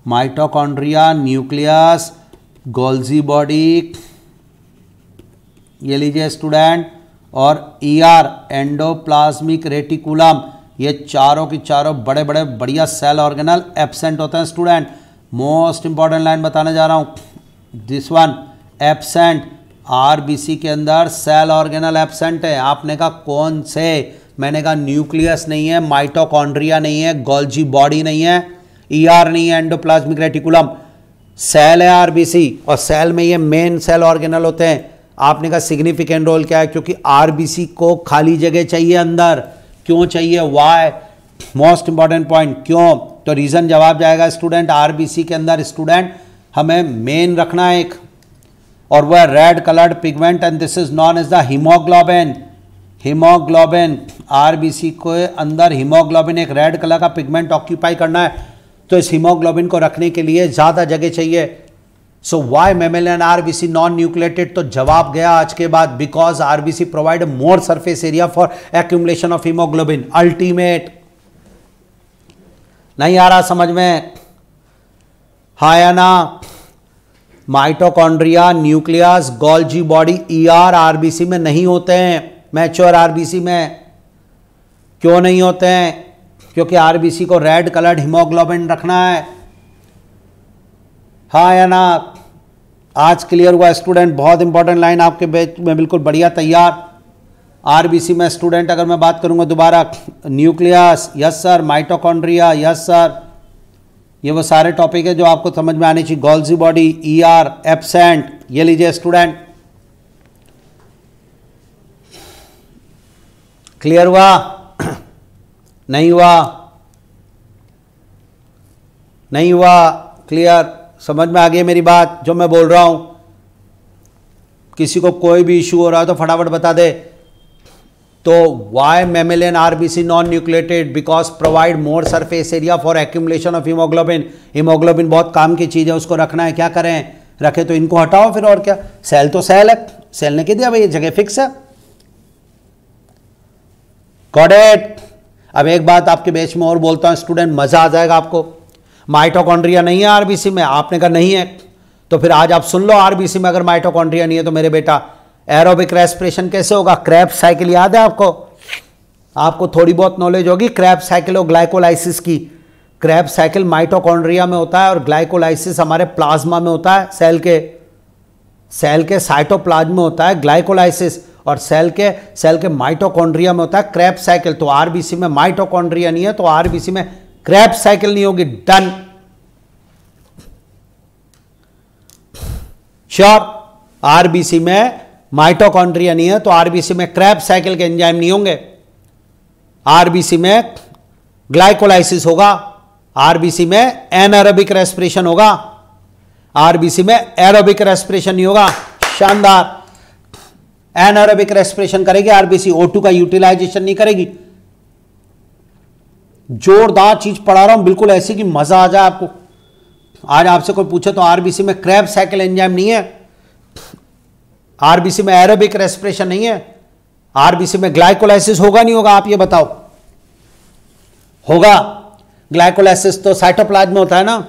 माइटोकॉन्ड्रिया, न्यूक्लियस, गोल्जी बॉडी, ये लीजिए स्टूडेंट, और ईआर एंडोप्लाज्मिक रेटिकुलम, ये चारों की चारों बड़े बड़े बढ़िया सेल ऑर्गेनल एब्सेंट होते हैं स्टूडेंट। मोस्ट इंपॉर्टेंट लाइन बताने जा रहा हूँ, दिस वन एब्सेंट, आरबीसी के अंदर सेल ऑर्गेनल एब्सेंट है। आपने कहा कौन से, मैंने कहा न्यूक्लियस नहीं है, माइटोकॉन्ड्रिया नहीं है, गोल्जी बॉडी नहीं है, ईआर नहीं है, एंडोप्लाज्मिक रेटिकुलम, सेल है आरबीसी, और सेल में ये मेन सेल ऑर्गेनल होते हैं। आपने कहा सिग्निफिकेंट रोल क्या है, क्योंकि आरबीसी को खाली जगह चाहिए अंदर, क्यों चाहिए, वाई, मोस्ट इंपॉर्टेंट पॉइंट, क्यों, तो रीजन जवाब जाएगा स्टूडेंट, आरबीसी के अंदर स्टूडेंट हमें मेन रखना है एक, और वह red coloured pigment and this is known as the haemoglobin. Haemoglobin, RBC को अंदर हीमोग्लोबिन एक रेड कलर का पिगमेंट ऑक्यूपाई करना है, तो इस हीमोग्लोबिन को रखने के लिए ज्यादा जगह चाहिए। So why mammalian RBC non nucleated, तो जवाब गया आज के बाद, because RBC provide more surface area for accumulation of haemoglobin. Ultimate, नहीं आ रहा समझ में, हाँ या ना? Mitochondria, nucleus, Golgi body, ER RBC में नहीं होते हैं, मैच्योर आरबीसी में। क्यों नहीं होते हैं? क्योंकि आरबीसी को रेड कलर्ड हीमोग्लोबिन रखना है, हाँ या ना? आज क्लियर हुआ स्टूडेंट? बहुत इंपॉर्टेंट लाइन आपके बैच में बिल्कुल बढ़िया तैयार। आरबीसी में स्टूडेंट अगर मैं बात करूंगा दोबारा, nucleus yes sir, mitochondria yes sir, ये वो सारे टॉपिक है जो आपको समझ में आने चाहिए। गोल्जी बॉडी, ईआर एब्सेंट, ये लीजिए स्टूडेंट, क्लियर हुआ? नहीं हुआ? नहीं हुआ? क्लियर? समझ में आ गई मेरी बात जो मैं बोल रहा हूं? किसी को कोई भी इशू हो रहा है तो फटाफट बता दे। तो why mammalian RBC non nucleated, because provide more surface area for accumulation of haemoglobin. Haemoglobin बहुत काम की चीज है, उसको रखना है, क्या करें, रखे तो इनको हटाओ फिर, और क्या, सेल तो सेल है, सेल ने कह दिया भाई ये जगह फिक्स है। Got it? अब एक बात आपके बैच में और बोलता हूं स्टूडेंट, मजा आ जाएगा आपको। माइटोकॉन्ड्रिया नहीं है आरबीसी में, आपने कहा नहीं है, तो फिर आज आप सुन लो, आरबीसी में अगर माइटोकॉन्ड्रिया नहीं है तो मेरे बेटा एरोबिक रेस्पिरेशन कैसे होगा? क्रेब्स साइकिल याद है आपको? आपको थोड़ी बहुत नॉलेज होगी क्रेब्स साइकिल और ग्लाइकोलाइसिस की। क्रेब्स साइकिल माइटोकॉन्ड्रिया में होता है और ग्लाइकोलाइसिस हमारे प्लाज्मा में होता है, सेल के साइटोप्लाज्म में होता है ग्लाइकोलाइसिस, और सेल के माइटोकॉन्ड्रिया में होता है क्रेब्स साइकिल। तो आरबीसी में माइटोकॉन्ड्रिया नहीं है तो आरबीसी में क्रेब्स साइकिल नहीं होगी। डन? श्योर? आरबीसी में माइटोकॉन्ड्रिया नहीं है तो आरबीसी में क्रेब्स साइकिल के एंजाइम नहीं होंगे, आरबीसी में ग्लाइकोलाइसिस होगा, आरबीसी में एनारोबिक रेस्पिरेशन होगा, आरबीसी में एरोबिक रेस्पिरेशन नहीं होगा। शानदार, एनारोबिक रेस्पिरेशन करेगी आरबीसी, O2 का यूटिलाइजेशन नहीं करेगी। जोरदार चीज पढ़ा रहा हूं, बिल्कुल ऐसी कि मजा आ जाए आपको। आज आपसे कोई पूछे तो आरबीसी में क्रेब्स साइकिल एंजाइम नहीं है, आरबीसी में एरोबिक रेस्पिरेशन नहीं है, आरबीसी में ग्लाइकोलाइसिस होगा नहीं होगा, आप ये बताओ? होगा। ग्लाइकोलाइसिस तो साइटोप्लाज्म में होता है ना,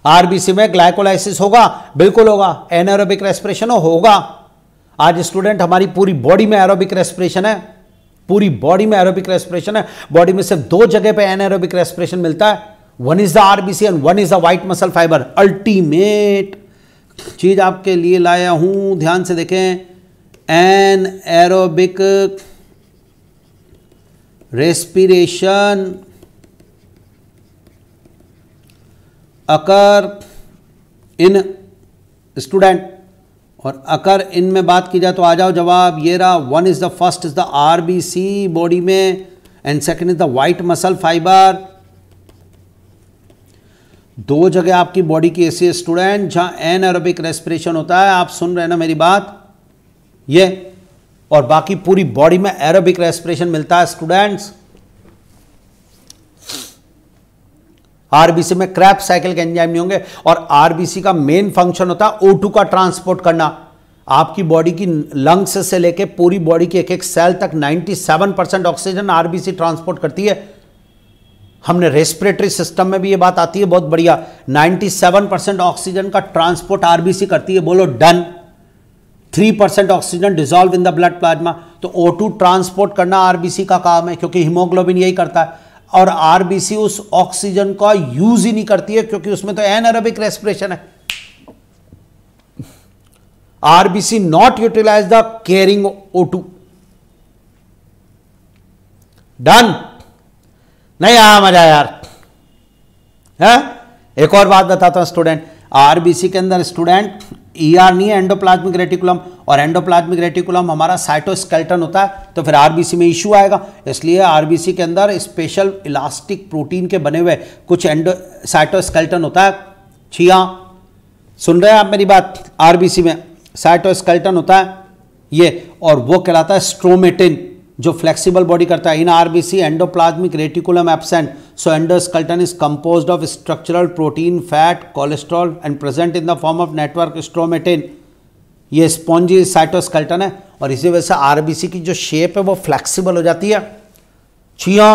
आरबीसी में ग्लाइकोलाइसिस होगा, बिल्कुल होगा। एनारोबिक रेस्पिरेशन होगा। आज स्टूडेंट हमारी पूरी बॉडी में एरोबिक रेस्पिरेशन है, पूरी बॉडी में एरोबिक रेस्पिरेशन है। बॉडी में सिर्फ दो जगह पे एनारोबिक रेस्पिरेशन मिलता है, one is the RBC and one is the white muscle fibre. Ultimate चीज आपके लिए लाया हूं, ध्यान से देखें। Anaerobic respiration occur in student, और अकर इन में बात की जाए तो आ जाओ जवाब ये रहा। One is the first is the RBC body में and second is the white muscle fibre. दो जगह आपकी बॉडी की ऐसी स्टूडेंट जहां एनारोबिक रेस्पिरेशन होता है, आप सुन रहे हैं ना मेरी बात, ये, और बाकी पूरी बॉडी में एरोबिक रेस्पिरेशन मिलता है स्टूडेंट्स। आरबीसी में क्रैब साइकिल के एंजाइम नहीं होंगे, और आरबीसी का मेन फंक्शन होता है O2 का ट्रांसपोर्ट करना। आपकी बॉडी की लंग्स से लेके पूरी बॉडी के एक एक सेल तक 97% ऑक्सीजन आरबीसी ट्रांसपोर्ट करती है। हमने रेस्पिरेटरी सिस्टम में भी ये बात आती है, बहुत बढ़िया, 97% ऑक्सीजन का ट्रांसपोर्ट आरबीसी करती है। बोलो done. 3% oxygen dissolve in the blood plasma. तो O2 ट्रांसपोर्ट करना आरबीसी का काम है, क्योंकि हीमोग्लोबिन यही करता है। और आरबीसी उस ऑक्सीजन का यूज ही नहीं करती है, क्योंकि उसमें तो एनारोबिक रेस्पिरेशन है। RBC not utilise the carrying O2। Done. नहीं आया मजा यार, है? एक और बात बताता हूं स्टूडेंट, आरबीसी के अंदर स्टूडेंट ईआर नहीं है, एंडोप्लाज्मिक रेटिकुलम, और एंडोप्लाज्मिक रेटिकुलम हमारा साइटोस्केलेटन होता है, तो फिर आरबीसी में इशू आएगा। इसलिए आरबीसी के अंदर स्पेशल इलास्टिक प्रोटीन के बने हुए कुछ साइटोस्केलेटन होता है। छिया, सुन रहे हैं आप मेरी बात? आरबीसी में साइटोस्केलेटन होता है ये, और वो कहलाता है स्ट्रोमेटिन, जो फ्लेक्सिबल बॉडी करता है। In RBC endoplasmic reticulum absent, so endoskeleton is composed of structural protein, fat, cholesterol and present in the form of network stromatin. ये स्पॉन्जी साइटोस्केलेटन है, और इसी वजह से आरबीसी की जो शेप है वो फ्लेक्सिबल हो जाती है। छिया,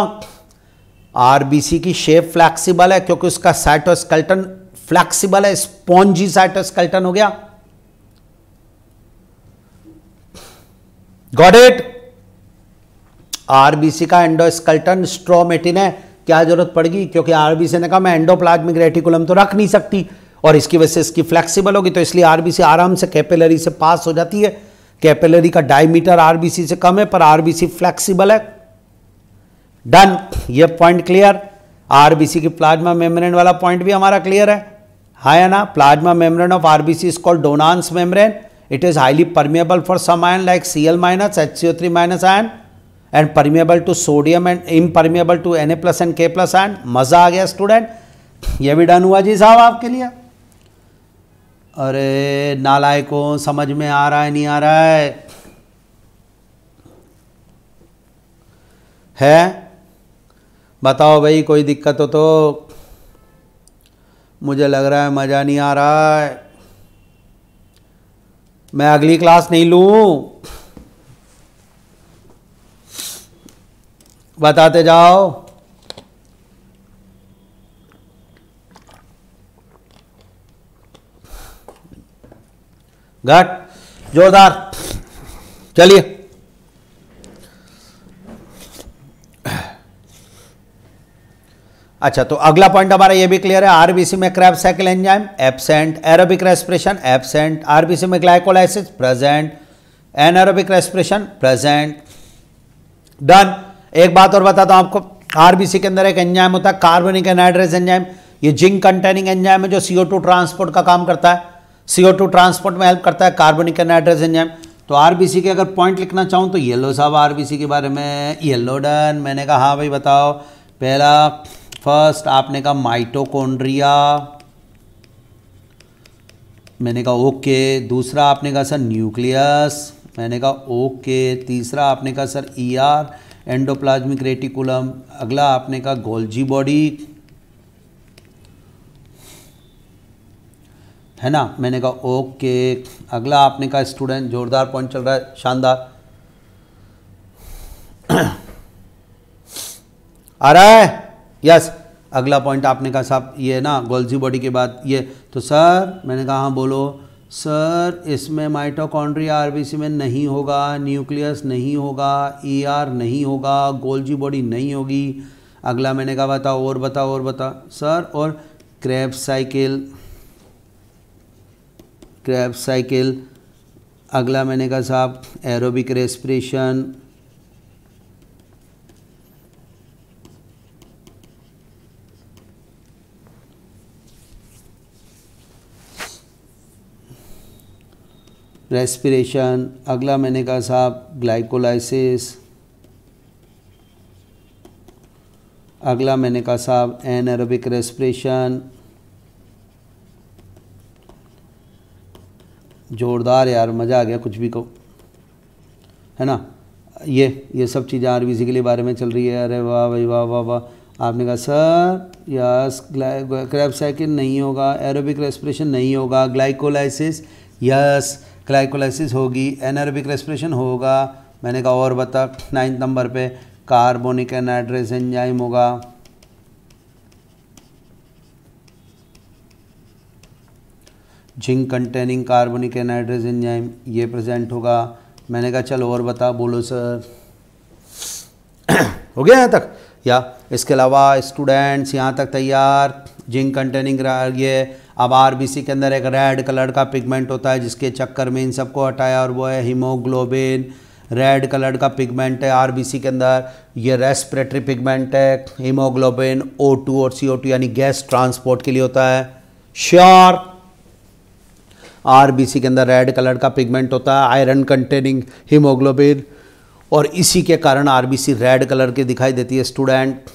आरबीसी की शेप फ्लेक्सिबल है क्योंकि उसका साइटोस्केलेटन फ्लेक्सिबल है, स्पॉन्जी साइटोस्केलेटन हो गया। Got it? आरबीसी का एंडोस्केलेटन स्ट्रोमेटिन है। क्या जरूरत पड़ेगी? क्योंकि आरबीसी ने कहा मैं एंडोप्लाज्मिक रेटिकुलम तो रख नहीं सकती, और इसकी वजह से इसकी फ्लेक्सिबल होगी, तो इसलिए आरबीसी आराम से कैपिलरी से पास हो जाती है। कैपिलरी का डायमीटर आरबीसी से कम है, पर आरबीसी फ्लेक्सिबल है। डन। ये पॉइंट क्लियर। आरबीसी की प्लाज्मा मेम्ब्रेन वाला पॉइंट भी हमारा क्लियर है या ना? Plasma membrane of RBC is called Donnan's membrane. It is highly permeable for some ion like Cl-, HCO3- ion, and permeable to sodium and impermeable to Na+ and K+ ion. मजा आ गया स्टूडेंट? ये भी डन हुआ जी साहब आपके लिए। अरे नालायकों, समझ में आ रहा है नहीं आ रहा है? बताओ भाई, कोई दिक्कत हो तो? मुझे लग रहा है मजा नहीं आ रहा है, मैं अगली क्लास नहीं लूं। बताते जाओ। घट, जोरदार, चलिए। अच्छा, तो अगला पॉइंट हमारा ये भी क्लियर है। आरबीसी में Krebs cycle enzyme absent, aerobic respiration absent, RBC में glycolysis present, anaerobic respiration present. Done. एक बात और बताता हूं आपको, आरबीसी के अंदर एक एंजाइम होता है कार्बोनिक एनहाइड्रेज एंजाइम। ये जिंक कंटेनिंग एंजाइम है जो CO2 ट्रांसपोर्ट का काम करता है। CO2 ट्रांसपोर्ट में हेल्प करता है कार्बोनिक एनहाइड्रेज एंजाइम। तो आरबीसी के अगर पॉइंट लिखना चाहूँ तो ये लो साहब, आरबीसी के बारे में ये लो। डन। मैंने कहा हाँ भाई बताओ। पहला, फर्स्ट आपने कहा माइटोकॉन्ड्रिया, मैंने कहा ओके। दूसरा आपने कहा सर न्यूक्लियस, मैंने कहा ओके। तीसरा आपने कहा सर ER, एंडोप्लाज्मिक रेटिकुलम। अगला आपने कहा गोल्जी बॉडी, है ना? मैंने कहा ओके। अगला आपने कहा स्टूडेंट, जोरदार पॉइंट चल रहा है, शानदार आ रहा है। यस। अगला पॉइंट आपने कहा साहब ये ना गोल्जी बॉडी के बाद ये, तो सर मैंने कहा हाँ बोलो। सर इसमें माइटोकॉन्ड्रिया आरबीसी में नहीं होगा, न्यूक्लियस नहीं होगा, ER नहीं होगा, गोल्जी बॉडी नहीं होगी। अगला मैंने कहा बताओ और बताओ और बता सर। और क्रैब साइकिल, क्रैब साइकिल। अगला मैंने कहा साहब एरोबिक रेस्पिरेशन। रेस्पिरेशन। अगला मैंने कहा साहब ग्लाइकोलाइसिस। अगला मैंने कहा साहब एनारोबिक रेस्पिरेशन। जोरदार यार, मज़ा आ गया कुछ भी कहो, है ना। ये सब चीज़ें आरबीसी के लिए बारे में चल रही है। अरे वाह भाई वाह वाह वाह। आपने कहा सर यस क्रैब साइकिल नहीं होगा, एरोबिक रेस्पिरेशन नहीं होगा, ग्लाइकोलाइसिस यस ग्लाइकोलाइसिस होगी, एनारोबिक रेस्पिरेशन होगा। मैंने कहा और बता, 9 नंबर पे कार्बोनिक एनहाइड्रेस एंजाइम होगा। Zinc containing carbonic anhydrase enzyme ये प्रेजेंट होगा। मैंने कहा चलो और बता, बोलो सर। हो गया यहाँ तक? या इसके अलावा स्टूडेंट्स यहाँ तक तैयार? जिंक कंटेनिंग ये अब आरबीसी के अंदर एक रेड कलर का पिगमेंट होता है जिसके चक्कर में इन सबको हटाया, और वो है हीमोग्लोबिन। रेड कलर का पिगमेंट है आरबीसी के अंदर, ये रेस्पिरेटरी पिगमेंट है। हीमोग्लोबिन O2 और CO2 यानी गैस ट्रांसपोर्ट के लिए होता है। श्योर? आरबीसी के अंदर रेड कलर का पिगमेंट होता है, आयरन कंटेनिंग हीमोग्लोबिन, और इसी के कारण आरबीसी रेड कलर की दिखाई देती है स्टूडेंट।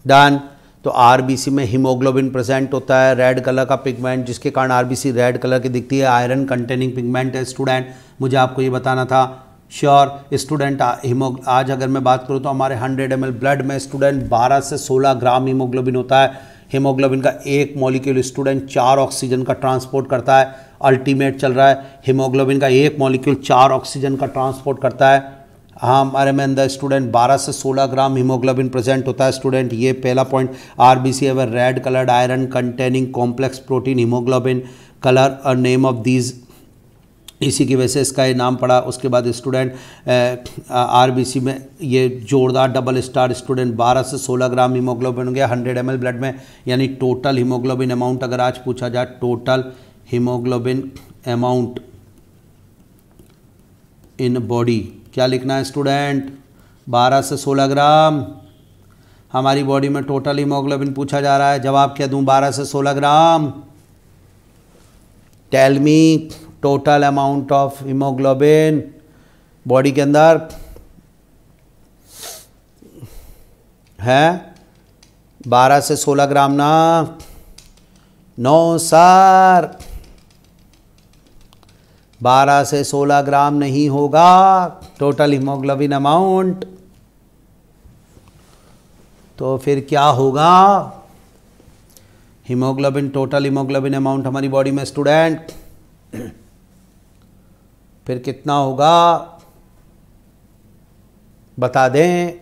डन। तो आरबीसी में हीमोग्लोबिन प्रेजेंट होता है, रेड कलर का पिगमेंट, जिसके कारण आरबीसी रेड कलर की दिखती है। आयरन कंटेनिंग पिगमेंट है स्टूडेंट, मुझे आपको ये बताना था। Sure student? आज अगर मैं बात करूँ तो हमारे 100 ml ब्लड में स्टूडेंट 12 से 16 ग्राम हीमोग्लोबिन होता है। हीमोग्लोबिन का एक मॉलिक्यूल स्टूडेंट 4 ऑक्सीजन का ट्रांसपोर्ट करता है। अल्टीमेट चल रहा है, हीमोग्लोबिन का एक मॉलिक्यूल 4 ऑक्सीजन का ट्रांसपोर्ट करता है। हाँ, हमारे में अंदर स्टूडेंट 12 से 16 ग्राम हीमोग्लोबिन प्रेजेंट होता है स्टूडेंट। ये पहला पॉइंट। आरबीसी है red coloured iron containing complex protein haemoglobin colour और नेम ऑफ दीज, इसी की वजह से इसका ये नाम पड़ा। उसके बाद स्टूडेंट आरबीसी में ये जोरदार डबल स्टार स्टूडेंट 12 से 16 ग्राम हीमोग्लोबिन हो गया 100 ml ब्लड में, यानी टोटल हीमोग्लोबिन अमाउंट अगर आज पूछा जाए, total haemoglobin amount in body क्या लिखना है स्टूडेंट? 12 से 16 ग्राम हमारी बॉडी में टोटल हीमोग्लोबिन पूछा जा रहा है। जवाब क्या दूं? 12 से 16 gram. Tell me total amount of haemoglobin body के अंदर है 12 से 16 ग्राम ना? नो सर, 12 से 16 ग्राम नहीं होगा टोटल हीमोग्लोबिन अमाउंट। तो फिर क्या होगा? हीमोग्लोबिन टोटल हीमोग्लोबिन अमाउंट हमारी बॉडी में स्टूडेंट फिर कितना होगा बता दें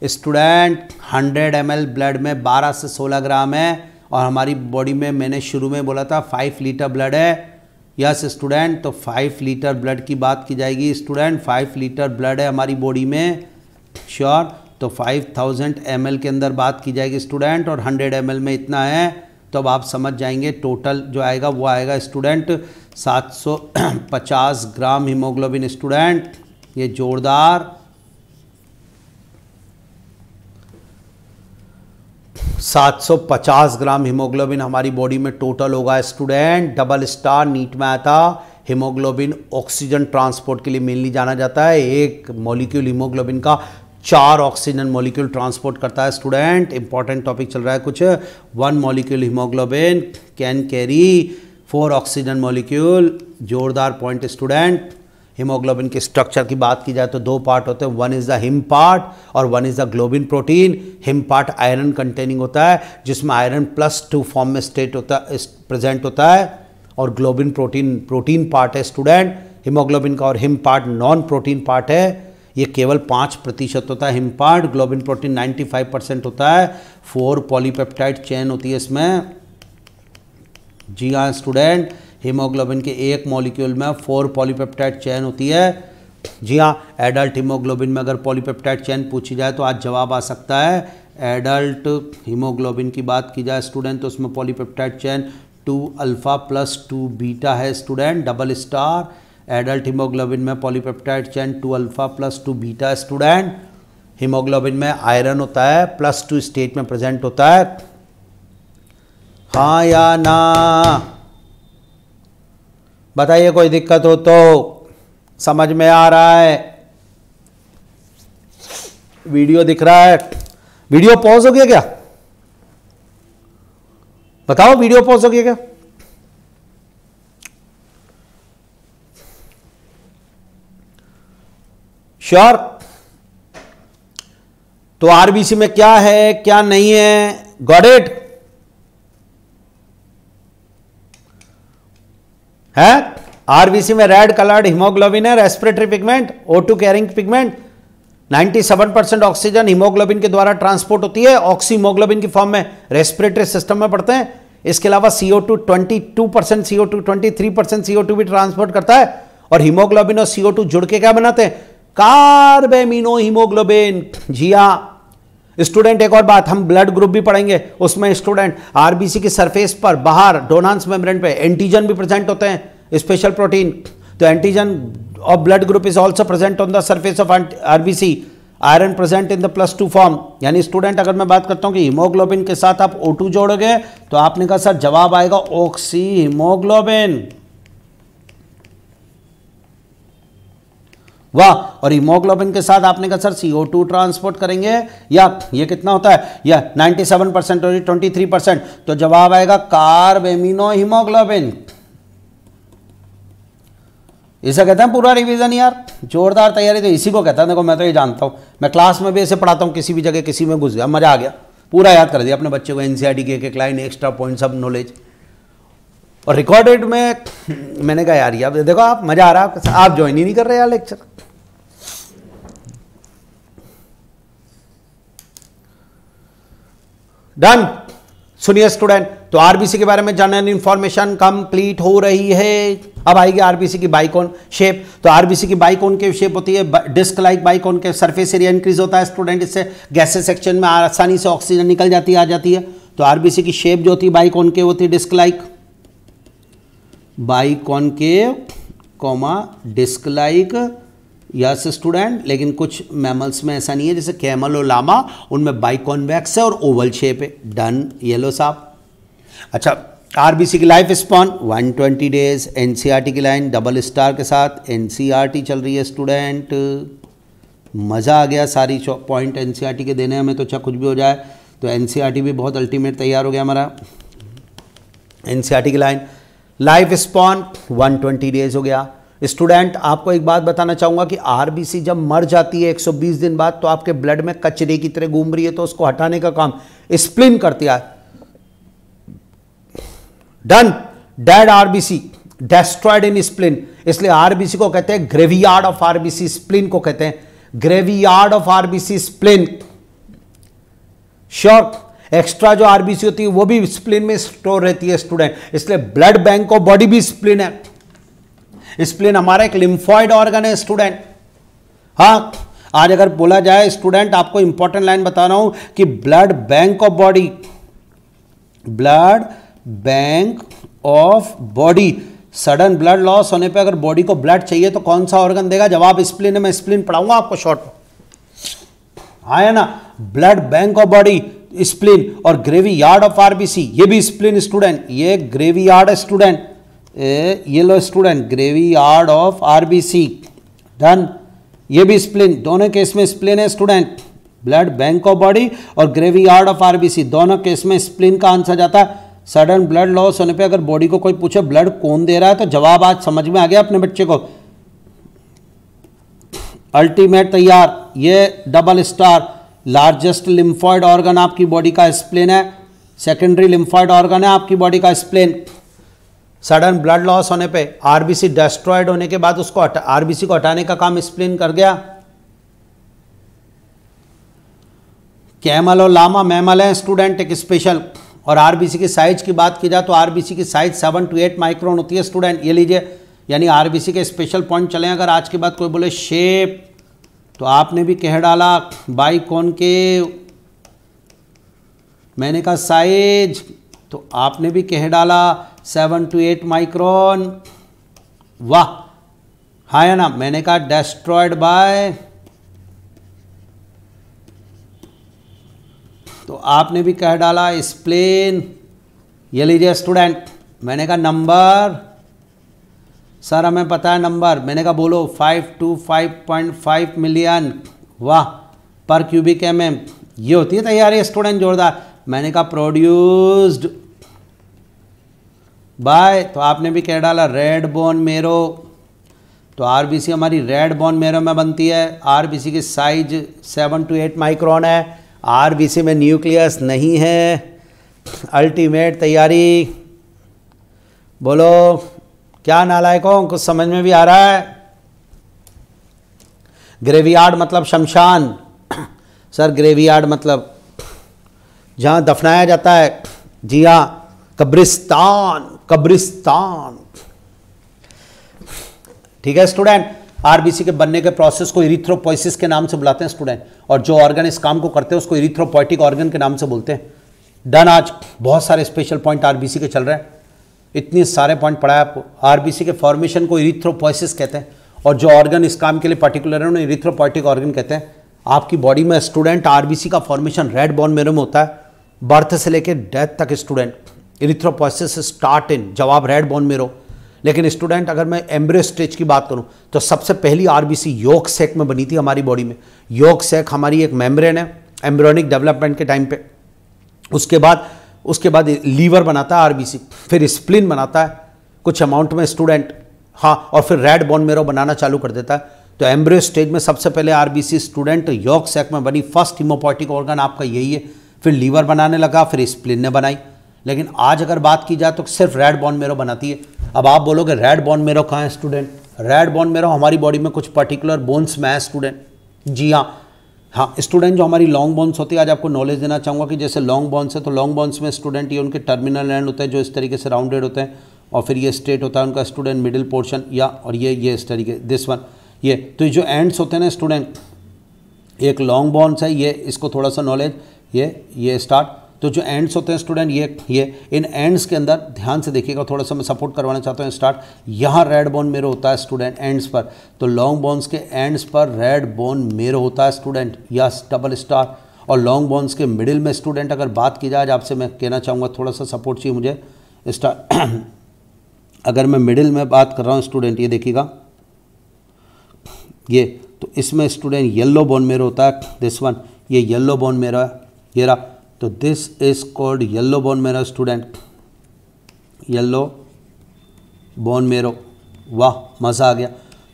स्टूडेंट? 100 ml ब्लड में 12 से 16 ग्राम है, और हमारी बॉडी में मैंने शुरू में बोला था 5 लीटर ब्लड है। यस स्टूडेंट, तो 5 लीटर ब्लड की बात की जाएगी स्टूडेंट। 5 लीटर ब्लड है हमारी बॉडी में। श्योर? तो 5000 ml के अंदर बात की जाएगी स्टूडेंट, और 100 ml में इतना है। तो अब आप समझ जाएंगे टोटल जो आएगा वो आएगा स्टूडेंट 750 ग्राम हीमोग्लोबिन स्टूडेंट। ये जोरदार 750 ग्राम हीमोग्लोबिन हमारी बॉडी में टोटल होगा स्टूडेंट। डबल स्टार नीट में आया था। हीमोग्लोबिन ऑक्सीजन ट्रांसपोर्ट के लिए मेनली जाना जाता है। एक मॉलिक्यूल हीमोग्लोबिन का 4 ऑक्सीजन मॉलिक्यूल ट्रांसपोर्ट करता है स्टूडेंट। इंपॉर्टेंट टॉपिक चल रहा है कुछ। 1 molecule haemoglobin can carry 4 oxygen molecule. जोरदार पॉइंट स्टूडेंट। हीमोग्लोबिन के स्ट्रक्चर की बात की जाए तो 2 पार्ट होते हैं, 1 इज़ द हिम पार्ट और 1 is the globin protein. Him part iron containing होता है जिसमें आयरन +2 फॉर्म में स्टेट होता है प्रेजेंट होता है, और ग्लोबिन प्रोटीन पार्ट है स्टूडेंट हीमोग्लोबिन का, और him part non protein part है। ये केवल 5% होता है हिम पार्ट। ग्लोबिन प्रोटीन 95% होता है। 4 पॉलीपेप्टाइड चेन होती है इसमें। जी हाँ स्टूडेंट, हीमोग्लोबिन के एक मॉलिक्यूल में 4 पॉलीपेप्टाइड चेन होती है। जी हाँ, एडल्ट हीमोग्लोबिन में अगर पॉलीपेप्टाइड चेन पूछी जाए तो आज जवाब आ सकता है। एडल्ट हीमोग्लोबिन की बात की जाए स्टूडेंट तो उसमें पॉलीपेप्टाइड चेन 2 अल्फा + 2 बीटा है student. Double star. Adult haemoglobin में polypeptide chain 2 alpha + 2 beta student. Haemoglobin में आयरन होता है +2 स्टेट में प्रेजेंट होता है। हाँ या ना बताइए, कोई दिक्कत हो तो। समझ में आ रहा है? वीडियो दिख रहा है? वीडियो पॉज हो गया क्या? बताओ, वीडियो पॉज हो गया क्या? श्योर। तो आरबीसी में क्या है क्या नहीं है, गॉट इट है। आरबीसी में रेड कलर्ड हीमोग्लोबिन है, respiratory pigment, O2 carrying pigment, 97% oxygen haemoglobin के द्वारा ट्रांसपोर्ट होती है, ऑक्सीमोग्लोबिन की फॉर्म में रेस्पिरेटरी सिस्टम में पढ़ते हैं। इसके अलावा CO2 22% CO2 23% CO2 भी ट्रांसपोर्ट करता है, और हीमोग्लोबिन और CO2 जुड़ के क्या बनाते हैं, कार्बेमिनो हीमोग्लोबिन। जी हाँ स्टूडेंट, एक और बात, हम ब्लड ग्रुप भी पढ़ेंगे, उसमें स्टूडेंट आरबीसी की सरफेस पर बाहर डोनांस मेम्ब्रेन पे एंटीजन भी प्रेजेंट होते हैं, स्पेशल प्रोटीन। तो antigen of blood group is also present on the surface of RBC, iron present in the +2 form. यानी स्टूडेंट अगर मैं बात करता हूं कि हीमोग्लोबिन के साथ आप O2 जोड़ोगे तो आपने कहा सर जवाब आएगा ऑक्सी हीमोग्लोबिन। वाह। और हीमोग्लोबिन के साथ आपने कहा सर CO2 ट्रांसपोर्ट करेंगे, या ये कितना होता है, या 97% और 23%, तो जवाब आएगा कार्बेमिनो हीमोग्लोबिन। इसे कहते हैं पूरा रिवीजन यार, जोरदार तैयारी तो इसी को कहता है। देखो मैं तो ये जानता हूं, मैं क्लास में भी ऐसे पढ़ाता हूं, किसी भी जगह किसी में घुस गया, मजा आ गया, पूरा याद कर दिया अपने बच्चे को, एनसीईआरटी के एक लाइन एक्स्ट्रा पॉइंट सब नॉलेज। और रिकॉर्डेड में मैंने कहा यार ये देखो आप मजा आ रहा है, आप ज्वाइन ही नहीं कर रहे यार लेक्चर। डन। सुनिए स्टूडेंट, तो आरबीसी के बारे में जनरल इंफॉर्मेशन कंप्लीट हो रही है। अब आएगी आरबीसी की बाइकोन शेप। तो आरबीसी की बाइकोन की शेप होती है डिस्क लाइक बाइकोन के, सरफेस एरिया इंक्रीज होता है स्टूडेंट, इससे गैसेस सेक्शन में आसानी से ऑक्सीजन निकल जाती है, आ जाती है। तो आरबीसी की शेप जो होती है बाइकोन के होती है disc like, biconcave comma disc like. Yes student, लेकिन कुछ मैमल्स में ऐसा नहीं है, जैसे कैमल और लामा, उनमें बाइकॉन्वेक्स है और ओवल शेप है। डन, येलो साहब। अच्छा, आरबीसी की लाइफ स्पॉन 120 डेज। एनसीईआरटी की लाइन डबल स्टार के साथ एनसीईआरटी चल रही है स्टूडेंट। मज़ा आ गया, सारी पॉइंट एनसीईआरटी के देने हमें, तो अच्छा कुछ भी हो जाए। तो एनसीईआरटी भी बहुत अल्टीमेट तैयार हो गया हमारा। एनसीईआरटी की लाइन लाइफ स्पॉन 120 डेज हो गया। स्टूडेंट आपको एक बात बताना चाहूंगा कि आरबीसी जब मर जाती है 120 दिन बाद, तो आपके ब्लड में कचरे की तरह घूम रही है, तो उसको हटाने का काम स्प्लिन करती है। डन। डेड आरबीसी डेस्ट्रॉयड इन स्प्लिन, इसलिए आरबीसी को कहते हैं ग्रेवयार्ड ऑफ आरबीसी, स्प्लिन को कहते हैं graveyard of RBC spleen. Sure. Extra जो आरबीसी होती है वो भी स्प्लिन में स्टोर रहती है स्टूडेंट, इसलिए ब्लड बैंक ऑफ बॉडी भी स्प्लिन है। स्प्लिन हमारा एक लिम्फॉइड ऑर्गन है स्टूडेंट। हाँ, आज अगर बोला जाए स्टूडेंट, आपको इंपॉर्टेंट लाइन बता रहा हूं कि blood bank of body, blood bank of body, sudden blood loss होने पे अगर बॉडी को ब्लड चाहिए तो कौन सा ऑर्गन देगा, जवाब स्प्लिन है। मैं स्प्लिन पढ़ाऊंगा आपको शॉर्ट में, हाँ है ना। Blood bank of body spleen, और ग्रेवयार्ड ऑफ आरबीसी ये भी स्प्लिन स्टूडेंट, ये ग्रेवयार्ड है स्टूडेंट, ये लो student graveyard of RBC. Done. ये भी स्प्लिन, दोनों केस में स्प्लिन है student, blood bank of body और ग्रेवयार्ड ऑफ आरबीसी, दोनों केस में स्प्लिन का आंसर जाता है। सडन ब्लड लॉस होने पे अगर बॉडी को कोई पूछे ब्लड कौन दे रहा है, तो जवाब आज समझ में आ गया अपने बच्चे को। अल्टीमेट तैयार। ये double star, largest lymphoid organ आपकी बॉडी का स्प्लिन है, सेकेंडरी लिम्फॉइड ऑर्गन है आपकी बॉडी का स्प्लिन। सडन ब्लड लॉस होने पे, आरबीसी डिस्ट्रॉयड होने के बाद उसको आरबीसी को हटाने का काम स्प्लिन कर गया। कैमल और लामा मैमल है स्टूडेंट एक स्पेशल। और आरबीसी की साइज की बात की जाए तो आरबीसी की साइज 7 to 8 माइक्रोन होती है स्टूडेंट, ये लीजिए। यानी आरबीसी के स्पेशल पॉइंट चले, अगर आज के बाद कोई बोले शेप, तो आपने भी कह डाला बाइकॉनकेव, मैंने कहा साइज, तो आपने भी कह डाला 7 to 8 माइक्रोन। वाह, हाँ है ना। मैंने कहा डिस्ट्रॉयड बाय, तो आपने भी कह डाला स्प्लिन। ये लीजिए स्टूडेंट, मैंने कहा नंबर, सर हमें पता है नंबर, मैंने कहा बोलो 5 to 5.5 मिलियन, वाह, पर क्यूबिक mm। ये होती है तैयारी स्टूडेंट जोरदार। मैंने कहा प्रोड्यूस्ड बाय, तो आपने भी कह डाला रेड बोन मेरो, तो आरबीसी हमारी रेड बोन मेरो में बनती है। आरबीसी की साइज 7 to 8 माइक्रोन है। आरबीसी में न्यूक्लियस नहीं है। अल्टीमेट तैयारी, बोलो क्या नालायकों, कुछ समझ में भी आ रहा है? ग्रेवयार्ड मतलब शमशान। सर ग्रेवयार्ड मतलब जहां दफनाया जाता है। जी हाँ, कब्रिस्तान, कब्रिस्तान। ठीक है स्टूडेंट, आरबीसी के बनने के प्रोसेस को इरिथ्रोपोइसिस के नाम से बुलाते हैं स्टूडेंट, और जो ऑर्गन इस काम को करते हैं उसको इरिथ्रोपोइटिक ऑर्गन के नाम से बोलते हैं। डन। आज बहुत सारे स्पेशल पॉइंट आरबीसी के चल रहे हैं, इतने सारे पॉइंट पढ़ा है आपको। आरबीसी के फॉर्मेशन को इरिथ्रोपोइसिस कहते हैं, और जो ऑर्गन इस काम के लिए पर्टिकुलर है उन्हें इरिथ्रोपोइटिक ऑर्गन कहते हैं। आपकी बॉडी में स्टूडेंट आरबीसी का फॉर्मेशन रेड बोन मेरो में होता है। बर्थ से लेकर डेथ तक स्टूडेंट इरिथ्रोपोइसिस स्टार्ट इन, जवाब रेड बोन मेरो। लेकिन स्टूडेंट अगर मैं एम्ब्रियो स्टेज की बात करूं तो सबसे पहली आरबीसी यॉर्क सैक में बनी थी हमारी बॉडी में। यॉर्क सैक हमारी एक मेम्ब्रेन है एम्ब्रियोनिक डेवलपमेंट के टाइम पे। उसके बाद लीवर बनाता है आरबीसी, फिर स्प्लिन बनाता है कुछ अमाउंट में स्टूडेंट, हाँ, और फिर रेड बोन मेरो बनाना चालू कर देता है। तो एम्ब्रियो स्टेज में सबसे पहले आरबीसी स्टूडेंट यॉर्क सैक में बनी। फर्स्ट हिमोपोइटिक ऑर्गन आपका यही है, फिर लीवर बनाने लगा, फिर स्प्लिन ने बनाई। लेकिन आज अगर बात की जाए तो सिर्फ रेड बोन मेरो बनाती है। अब आप बोलोगे रेड बोन मेरो कहाँ है स्टूडेंट? रेड बोन मेरो हमारी बॉडी में कुछ पर्टिकुलर बोन्स में है स्टूडेंट। जी हाँ स्टूडेंट, जो हमारी लॉन्ग बोन्स होती है, आज आपको नॉलेज देना चाहूँगा कि जैसे लॉन्ग बोन्स है तो लॉन्ग बोन्स में स्टूडेंट ये उनके टर्मिनल एंड होते हैं जो इस तरीके से राउंडेड होते हैं, और फिर ये स्ट्रेट होता है उनका स्टूडेंट मिडिल पोर्शन, या और ये इस तरीके दिस वन, ये तो ये जो एंड्स होते हैं ना स्टूडेंट, एक लॉन्ग बोन्स है ये, इसको थोड़ा सा नॉलेज, ये स्टार्ट। तो जो एंड्स होते हैं स्टूडेंट ये इन एंड्स के अंदर ध्यान से देखिएगा, थोड़ा सा मैं सपोर्ट करवाना चाहता हूँ। स्टार्ट यहाँ रेड बोन मेरो होता है स्टूडेंट एंड्स पर, तो लॉन्ग बोन्स के एंड्स पर रेड बोन मेरो होता है स्टूडेंट, यस डबल स्टार। और लॉन्ग बोन्स के मिडिल में स्टूडेंट अगर बात की जाए, आपसे मैं कहना चाहूँगा थोड़ा सा सपोर्ट चाहिए मुझे स्टार। अगर मैं मिडिल में बात कर रहा हूँ स्टूडेंट, ये देखिएगा ये, तो इसमें स्टूडेंट येलो बोन मेरो होता है, दिस वन, ये येलो बोन मेरो है, ये रहा, तो this is called yellow bone marrow student, yellow bone marrow. वाह मज़ा आ गया।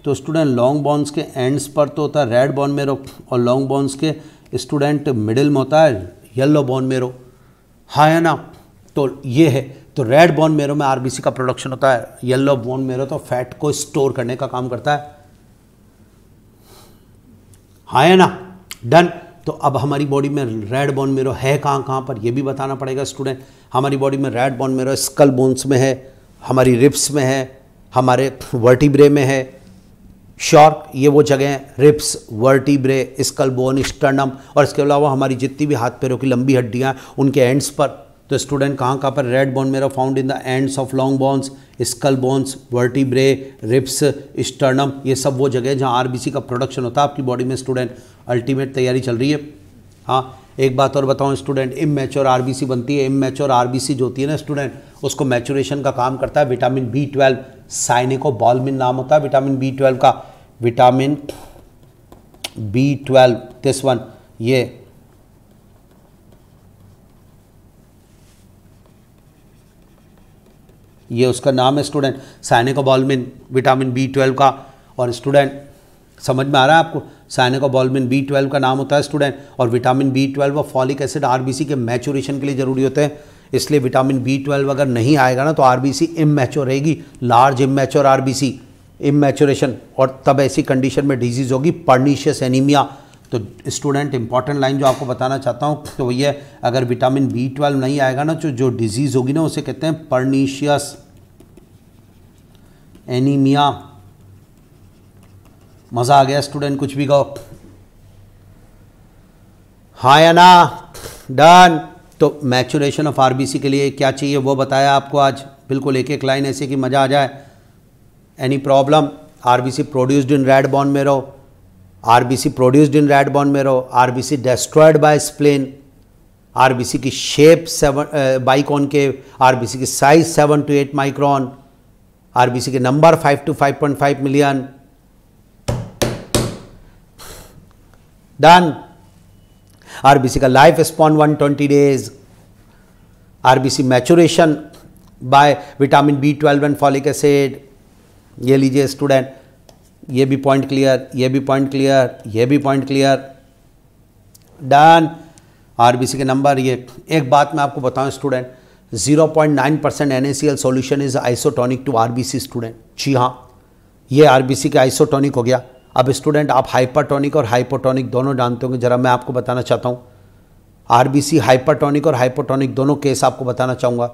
तो स्टूडेंट लॉन्ग बोन्स के एंड्स पर तो होता है रेड बोन मेरो, और लॉन्ग बोन्स के स्टूडेंट मिडिल में होता है येलो बोन मेरो, हाँ है ना? तो ये है, तो रेड बोन मेरो में आरबीसी का प्रोडक्शन होता है, येलो बोन मेरो तो फैट को स्टोर करने का काम करता है, हाँ है ना? डन। तो अब हमारी बॉडी में रेड बोन मेरो है कहाँ पर, ये भी बताना पड़ेगा स्टूडेंट। हमारी बॉडी में रेड बोन मेरो स्कल बोन्स में है, हमारी रिब्स में है, हमारे वर्टिब्रे में है, शॉर्क, ये वो जगह हैं, ribs, vertebrae, skull bone, sternum, और इसके अलावा हमारी जितनी भी हाथ पैरों की लंबी हड्डियाँ उनके एंड्स पर। तो स्टूडेंट कहाँ पर रेड बोन मेरो found in the ends of long bones, skull bones, vertebrae, ribs, sternum, ये सब वो जगह जहाँ आरबीसी का प्रोडक्शन होता है आपकी बॉडी में स्टूडेंट। अल्टीमेट तैयारी चल रही है। हाँ एक बात और बताऊँ स्टूडेंट, इमैच्योर आरबीसी बनती है। इमैच्योर आरबीसी जो होती है ना स्टूडेंट, उसको मैचुरेशन का काम करता है विटामिन B12, साइनिकोबाल्मिन नाम होता है विटामिन B12 का, विटामिन B12 दिस वन, ये उसका नाम है स्टूडेंट, साइनिकोबाल्मिन विटामिन B12 का। और स्टूडेंट समझ में आ रहा है आपको, साइनिकोबाल्मिन B12 का नाम होता है स्टूडेंट, और विटामिन B12 और फॉलिक एसिड आरबीसी के मैचुरेशन के लिए ज़रूरी होते हैं। इसलिए विटामिन B12 अगर नहीं आएगा ना तो आरबीसी इमैच्योर रहेगी, लार्ज इमैच्योर आरबीसी, इमैचुरेशन, और तब ऐसी कंडीशन में डिजीज़ होगी पर्नीशियस एनीमिया। तो स्टूडेंट इंपॉर्टेंट लाइन जो आपको बताना चाहता हूँ तो वही है, अगर विटामिन B12 नहीं आएगा ना, जो डिजीज़ होगी ना उसे कहते हैं पर्नीशियस एनीमिया। मज़ा आ गया स्टूडेंट, कुछ भी कहो, हाँ या ना? डन। तो मैचुरेशन ऑफ आरबीसी के लिए क्या चाहिए वो बताया आपको आज, बिल्कुल एक एक लाइन ऐसे कि मज़ा आ जाए। Any problem? RBC produced in red bone marrow, RBC produced in red bone marrow, RBC destroyed by spleen, RBC की शेप बाइकॉनकेव, आरबीसी की साइज 7 to 8 माइक्रोन, आरबीसी के number 5 to 5.5 million. Done. RBC का life span 120 days, RBC maturation by vitamin B12 and folic acid. ये लीजिए स्टूडेंट, ये भी पॉइंट क्लियर, ये भी पॉइंट क्लियर, ये भी पॉइंट क्लियर, डन। आरबीसी के नंबर, ये एक बात मैं आपको बताऊं student, 0.9% NaCl solution is isotonic to RBC student. जी हाँ, ये आरबीसी के आइसोटोनिक हो गया। अब स्टूडेंट आप हाइपरटोनिक और हाइपोटोनिक दोनों जानते होंगे, जरा मैं आपको बताना चाहता हूँ। आरबीसी हाइपरटोनिक और हाइपोटोनिक दोनों केस आपको बताना चाहूँगा।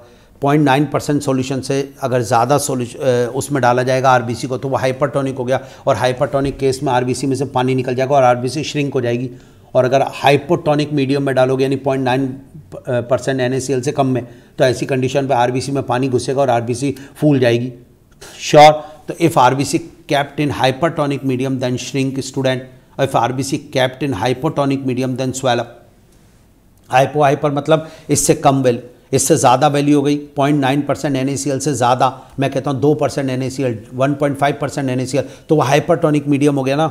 0.9% सॉल्यूशन से अगर ज़्यादा सॉल्यूशन उसमें डाला जाएगा आरबीसी को तो वो हाइपरटोनिक हो गया, और हाइपरटोनिक केस में आरबीसी में से पानी निकल जाएगा और आरबीसी श्रिंक हो जाएगी। और अगर हाइपोटोनिक मीडियम में डालोगे यानी 0.9% NaCl से कम में, तो ऐसी कंडीशन पे आरबीसी में पानी घुसेगा और आरबीसी फूल जाएगी। श्योर। तो if RBC kept in hypertonic medium then shrink student, if RBC kept in hypotonic medium then swell up. Hyper मतलब इससे कम वैल्यू, इससे ज़्यादा वैल्यू हो गई 0.9% NaCl से ज़्यादा, मैं कहता हूँ 2% NaCl, 1.5% NaCl, तो वह हाइपरटोनिक मीडियम हो गया ना।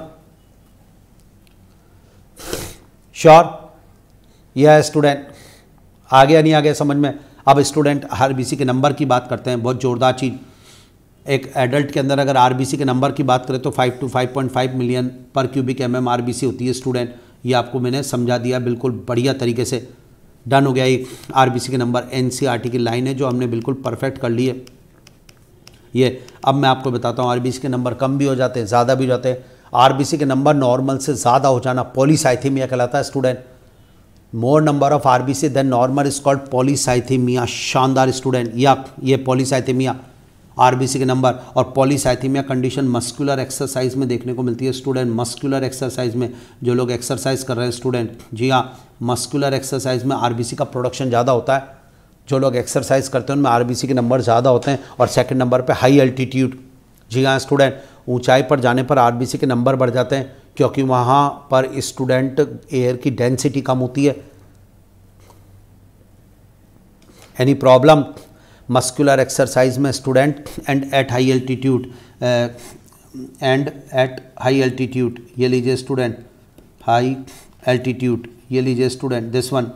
श्योर। यह है स्टूडेंट, आ गया नहीं आ गया समझ में। अब स्टूडेंट आरबीसी के नंबर की बात करते हैं, बहुत जोरदार चीज़। एक एडल्ट के अंदर अगर आरबीसी के नंबर की बात करें तो 5 to 5.5 मिलियन पर क्यूबिक mm आरबीसी होती है स्टूडेंट। ये आपको मैंने समझा दिया बिल्कुल बढ़िया तरीके से। डन हो गया। एक आरबीसी के नंबर एनसीईआरटी की लाइन है जो हमने बिल्कुल परफेक्ट कर ली है। ये अब मैं आपको बताता हूँ, आरबीसी के नंबर कम भी हो जाते हैं, ज़्यादा भी हो जाते हैं। आरबीसी के नंबर नॉर्मल से ज़्यादा हो जाना पॉलीसाइथेमिया कहलाता है student. More number of RBC than normal is called polycythemia. शानदार स्टूडेंट, या ये पॉलीसाइथेमिया आरबीसी के नंबर। और पॉलीसाइथेमिया कंडीशन मस्कुलर एक्सरसाइज में देखने को मिलती है स्टूडेंट। मस्कुलर एक्सरसाइज में जो लोग एक्सरसाइज कर रहे हैं स्टूडेंट, जी हाँ, मस्कुलर एक्सरसाइज में आरबीसी का प्रोडक्शन ज़्यादा होता है। जो लोग एक्सरसाइज करते हैं उनमें आरबीसी के नंबर ज़्यादा होते हैं। और सेकंड नंबर पे हाई एल्टीट्यूड, जी हाँ स्टूडेंट, ऊंचाई पर जाने पर आरबीसी के नंबर बढ़ जाते हैं क्योंकि वहाँ पर स्टूडेंट एयर की डेंसिटी कम होती है। एनी प्रॉब्लम मस्कुलर एक्सरसाइज में student and at high altitude, and at high altitude, ये लीजिए स्टूडेंट, हाई एल्टीट्यूड, ये लीजिए स्टूडेंट, दिस वन।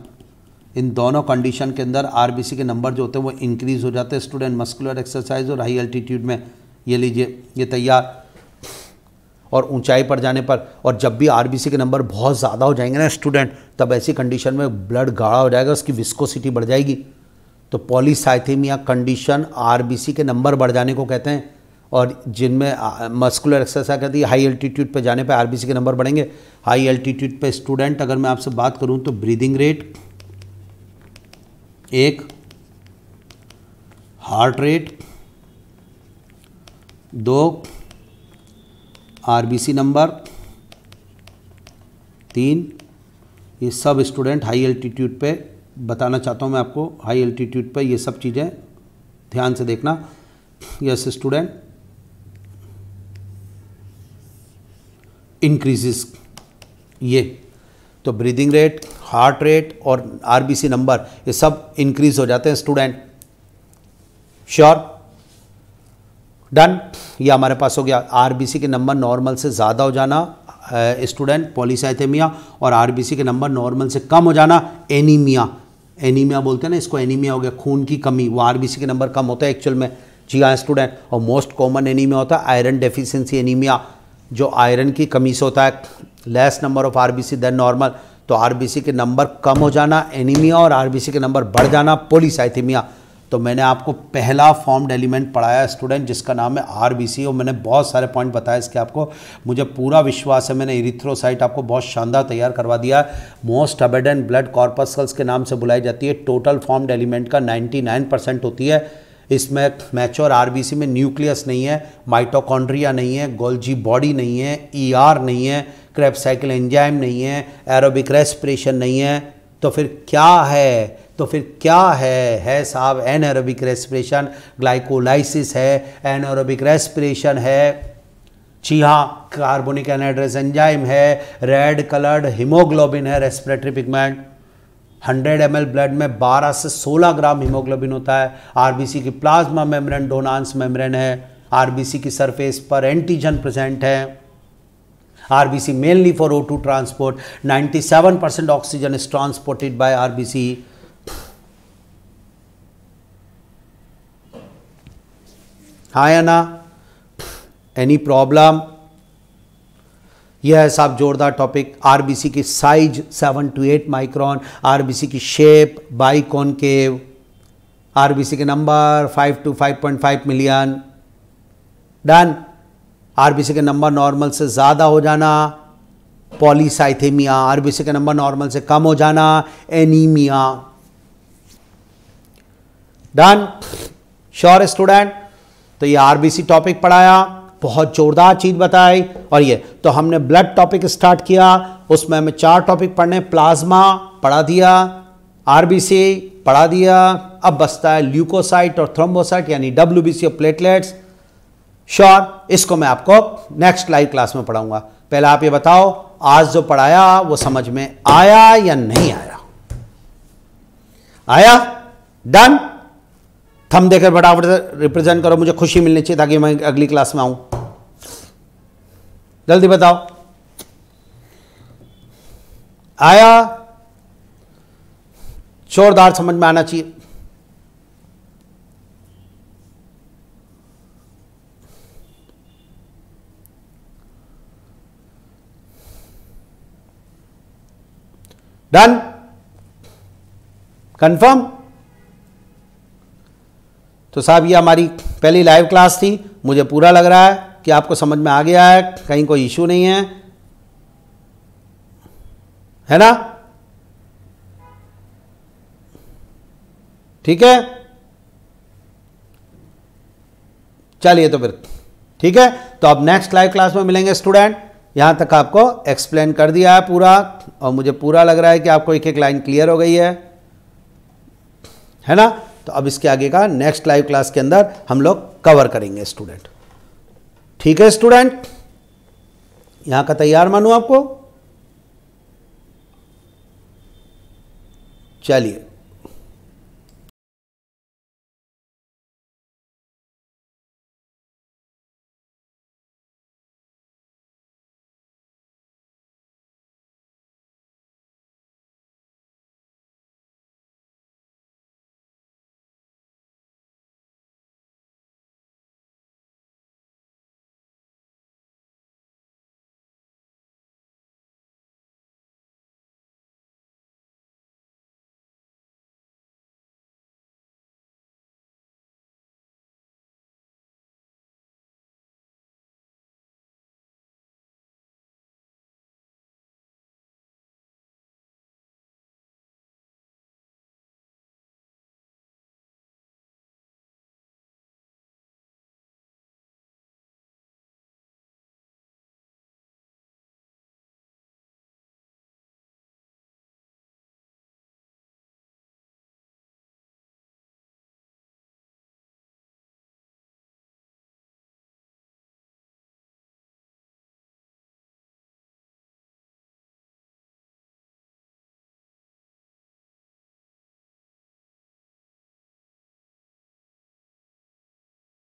इन दोनों कंडीशन के अंदर आरबीसी के नंबर जो होते हैं वो इंक्रीज हो जाते हैं स्टूडेंट, मस्कुलर एक्सरसाइज और हाई एल्टीट्यूड में। ये लीजिए, ये तैयार। और ऊंचाई पर जाने पर, और जब भी आरबीसी के नंबर बहुत ज़्यादा हो जाएंगे ना स्टूडेंट, तब ऐसी कंडीशन में ब्लड गाढ़ा हो जाएगा, उसकी विस्कोसिटी बढ़ जाएगी। तो पॉलीसाइथेमिया कंडीशन आरबीसी के नंबर बढ़ जाने को कहते हैं। और जिनमें मस्कुलर एक्सरसाइज कहती है, हाई एल्टीट्यूड पे जाने पे आरबीसी के नंबर बढ़ेंगे। हाई एल्टीट्यूड पे स्टूडेंट अगर मैं आपसे बात करूं तो breathing rate 1, heart rate 2, RBC number 3, ये सब स्टूडेंट हाई एल्टीट्यूड पे बताना चाहता हूँ मैं आपको। हाई एल्टीट्यूड पे ये सब चीज़ें ध्यान से देखना। यस स्टूडेंट, इंक्रीजेस, ये तो ब्रीदिंग रेट, हार्ट रेट और आरबीसी नंबर ये सब इंक्रीज हो जाते हैं स्टूडेंट। Sure, done. ये हमारे पास हो गया आरबीसी के नंबर नॉर्मल से ज़्यादा हो जाना स्टूडेंट पॉलीसाइथेमिया, और आरबीसी के नंबर नॉर्मल से कम हो जाना एनीमिया। एनीमिया बोलते हैं ना इसको, एनीमिया हो गया खून की कमी, वो आरबीसी के नंबर कम होता है एक्चुअल में। जी हाँ स्टूडेंट, और मोस्ट कॉमन एनीमिया होता है आयरन डेफिशिएंसी एनीमिया, जो आयरन की कमी से होता है। Less number of RBC than normal, तो आरबीसी के नंबर कम हो जाना एनीमिया और आरबीसी के नंबर बढ़ जाना पॉलीसाइथेमिया। तो मैंने आपको पहला फॉर्म्ड एलिमेंट पढ़ाया स्टूडेंट जिसका नाम है आरबीसी, और मैंने बहुत सारे पॉइंट बताए इसके आपको। मुझे पूरा विश्वास है मैंने इरिथ्रोसाइट आपको बहुत शानदार तैयार करवा दिया। मोस्ट अबेडेंट ब्लड कॉर्पस्कल्स के नाम से बुलाई जाती है। टोटल फॉर्म्ड एलिमेंट का 99% होती है। इसमें मैच्योर आरबीसी में न्यूक्लियस नहीं है, माइटोकॉन्ड्रिया नहीं है, गोल्जी बॉडी नहीं है, ईआर नहीं है, क्रेब्स साइकिल एंजाइम नहीं है, एरोबिक रेस्पिरेशन नहीं है। तो फिर क्या है? तो फिर क्या है साहब? एनारोबिक रेस्पिरेशन, ग्लाइकोलाइसिस है, एनारोबिक रेस्पिरेशन है, जी हाँ, कार्बोनिक एनहाइड्रेस एंजाइम है, रेड कलर्ड हीमोग्लोबिन है, रेस्पिरेटरी पिगमेंट। 100 ml ब्लड में 12 से 16 ग्राम हीमोग्लोबिन होता है। आरबीसी की प्लाज्मा मेम्ब्रेन डोनांस मेम्ब्रेन है। आरबीसी की सरफेस पर एंटीजन प्रेजेंट है। RBC mainly for O2 transport. 97% oxygen is transported bye RBC. हाँ या ना? Any problem? यह है साहब जोरदार टॉपिक। आरबीसी की साइज 7 to 8 माइक्रोन, आरबीसी की शेप बाइकॉनकेव, आरबीसी के number 5 to 5.5 million. Done. RBC के नंबर नॉर्मल से ज़्यादा हो जाना पॉलीसाइथेमिया, आरबीसी के नंबर नॉर्मल से कम हो जाना एनीमिया। डन। Sure student? तो ये आरबीसी टॉपिक पढ़ाया, बहुत जोरदार चीज बताई। और ये तो हमने ब्लड टॉपिक स्टार्ट किया, उसमें हमें 4 टॉपिक पढ़ने, प्लाज्मा पढ़ा दिया, आरबीसी पढ़ा दिया, अब बचता है ल्यूकोसाइट और थ्रोम्बोसाइट यानी डब्ल्यूबीसी और प्लेटलेट्स। श्योर? इसको मैं आपको नेक्स्ट लाइव क्लास में पढ़ाऊंगा। पहले आप ये बताओ आज जो पढ़ाया वो समझ में आया या नहीं आया? आया? डन। थंब देकर फटाफट रिप्रेजेंट करो, मुझे खुशी मिलनी चाहिए ताकि मैं अगली क्लास में आऊं। जल्दी बताओ। आया? जोरदार समझ में आना चाहिए। डन? कंफर्म? तो साहब ये हमारी पहली लाइव क्लास थी, मुझे पूरा लग रहा है कि आपको समझ में आ गया है, कहीं कोई इश्यू नहीं है ना? ठीक है, चलिए तो फिर ठीक है। तो अब नेक्स्ट लाइव क्लास में मिलेंगे स्टूडेंट। यहां तक आपको एक्सप्लेन कर दिया है पूरा, और मुझे पूरा लग रहा है कि आपको एक एक लाइन क्लियर हो गई है ना? तो अब इसके आगे का नेक्स्ट लाइव क्लास के अंदर हम लोग कवर करेंगे स्टूडेंट। ठीक है स्टूडेंट? यहां का तैयार मानूं आपको? चलिए।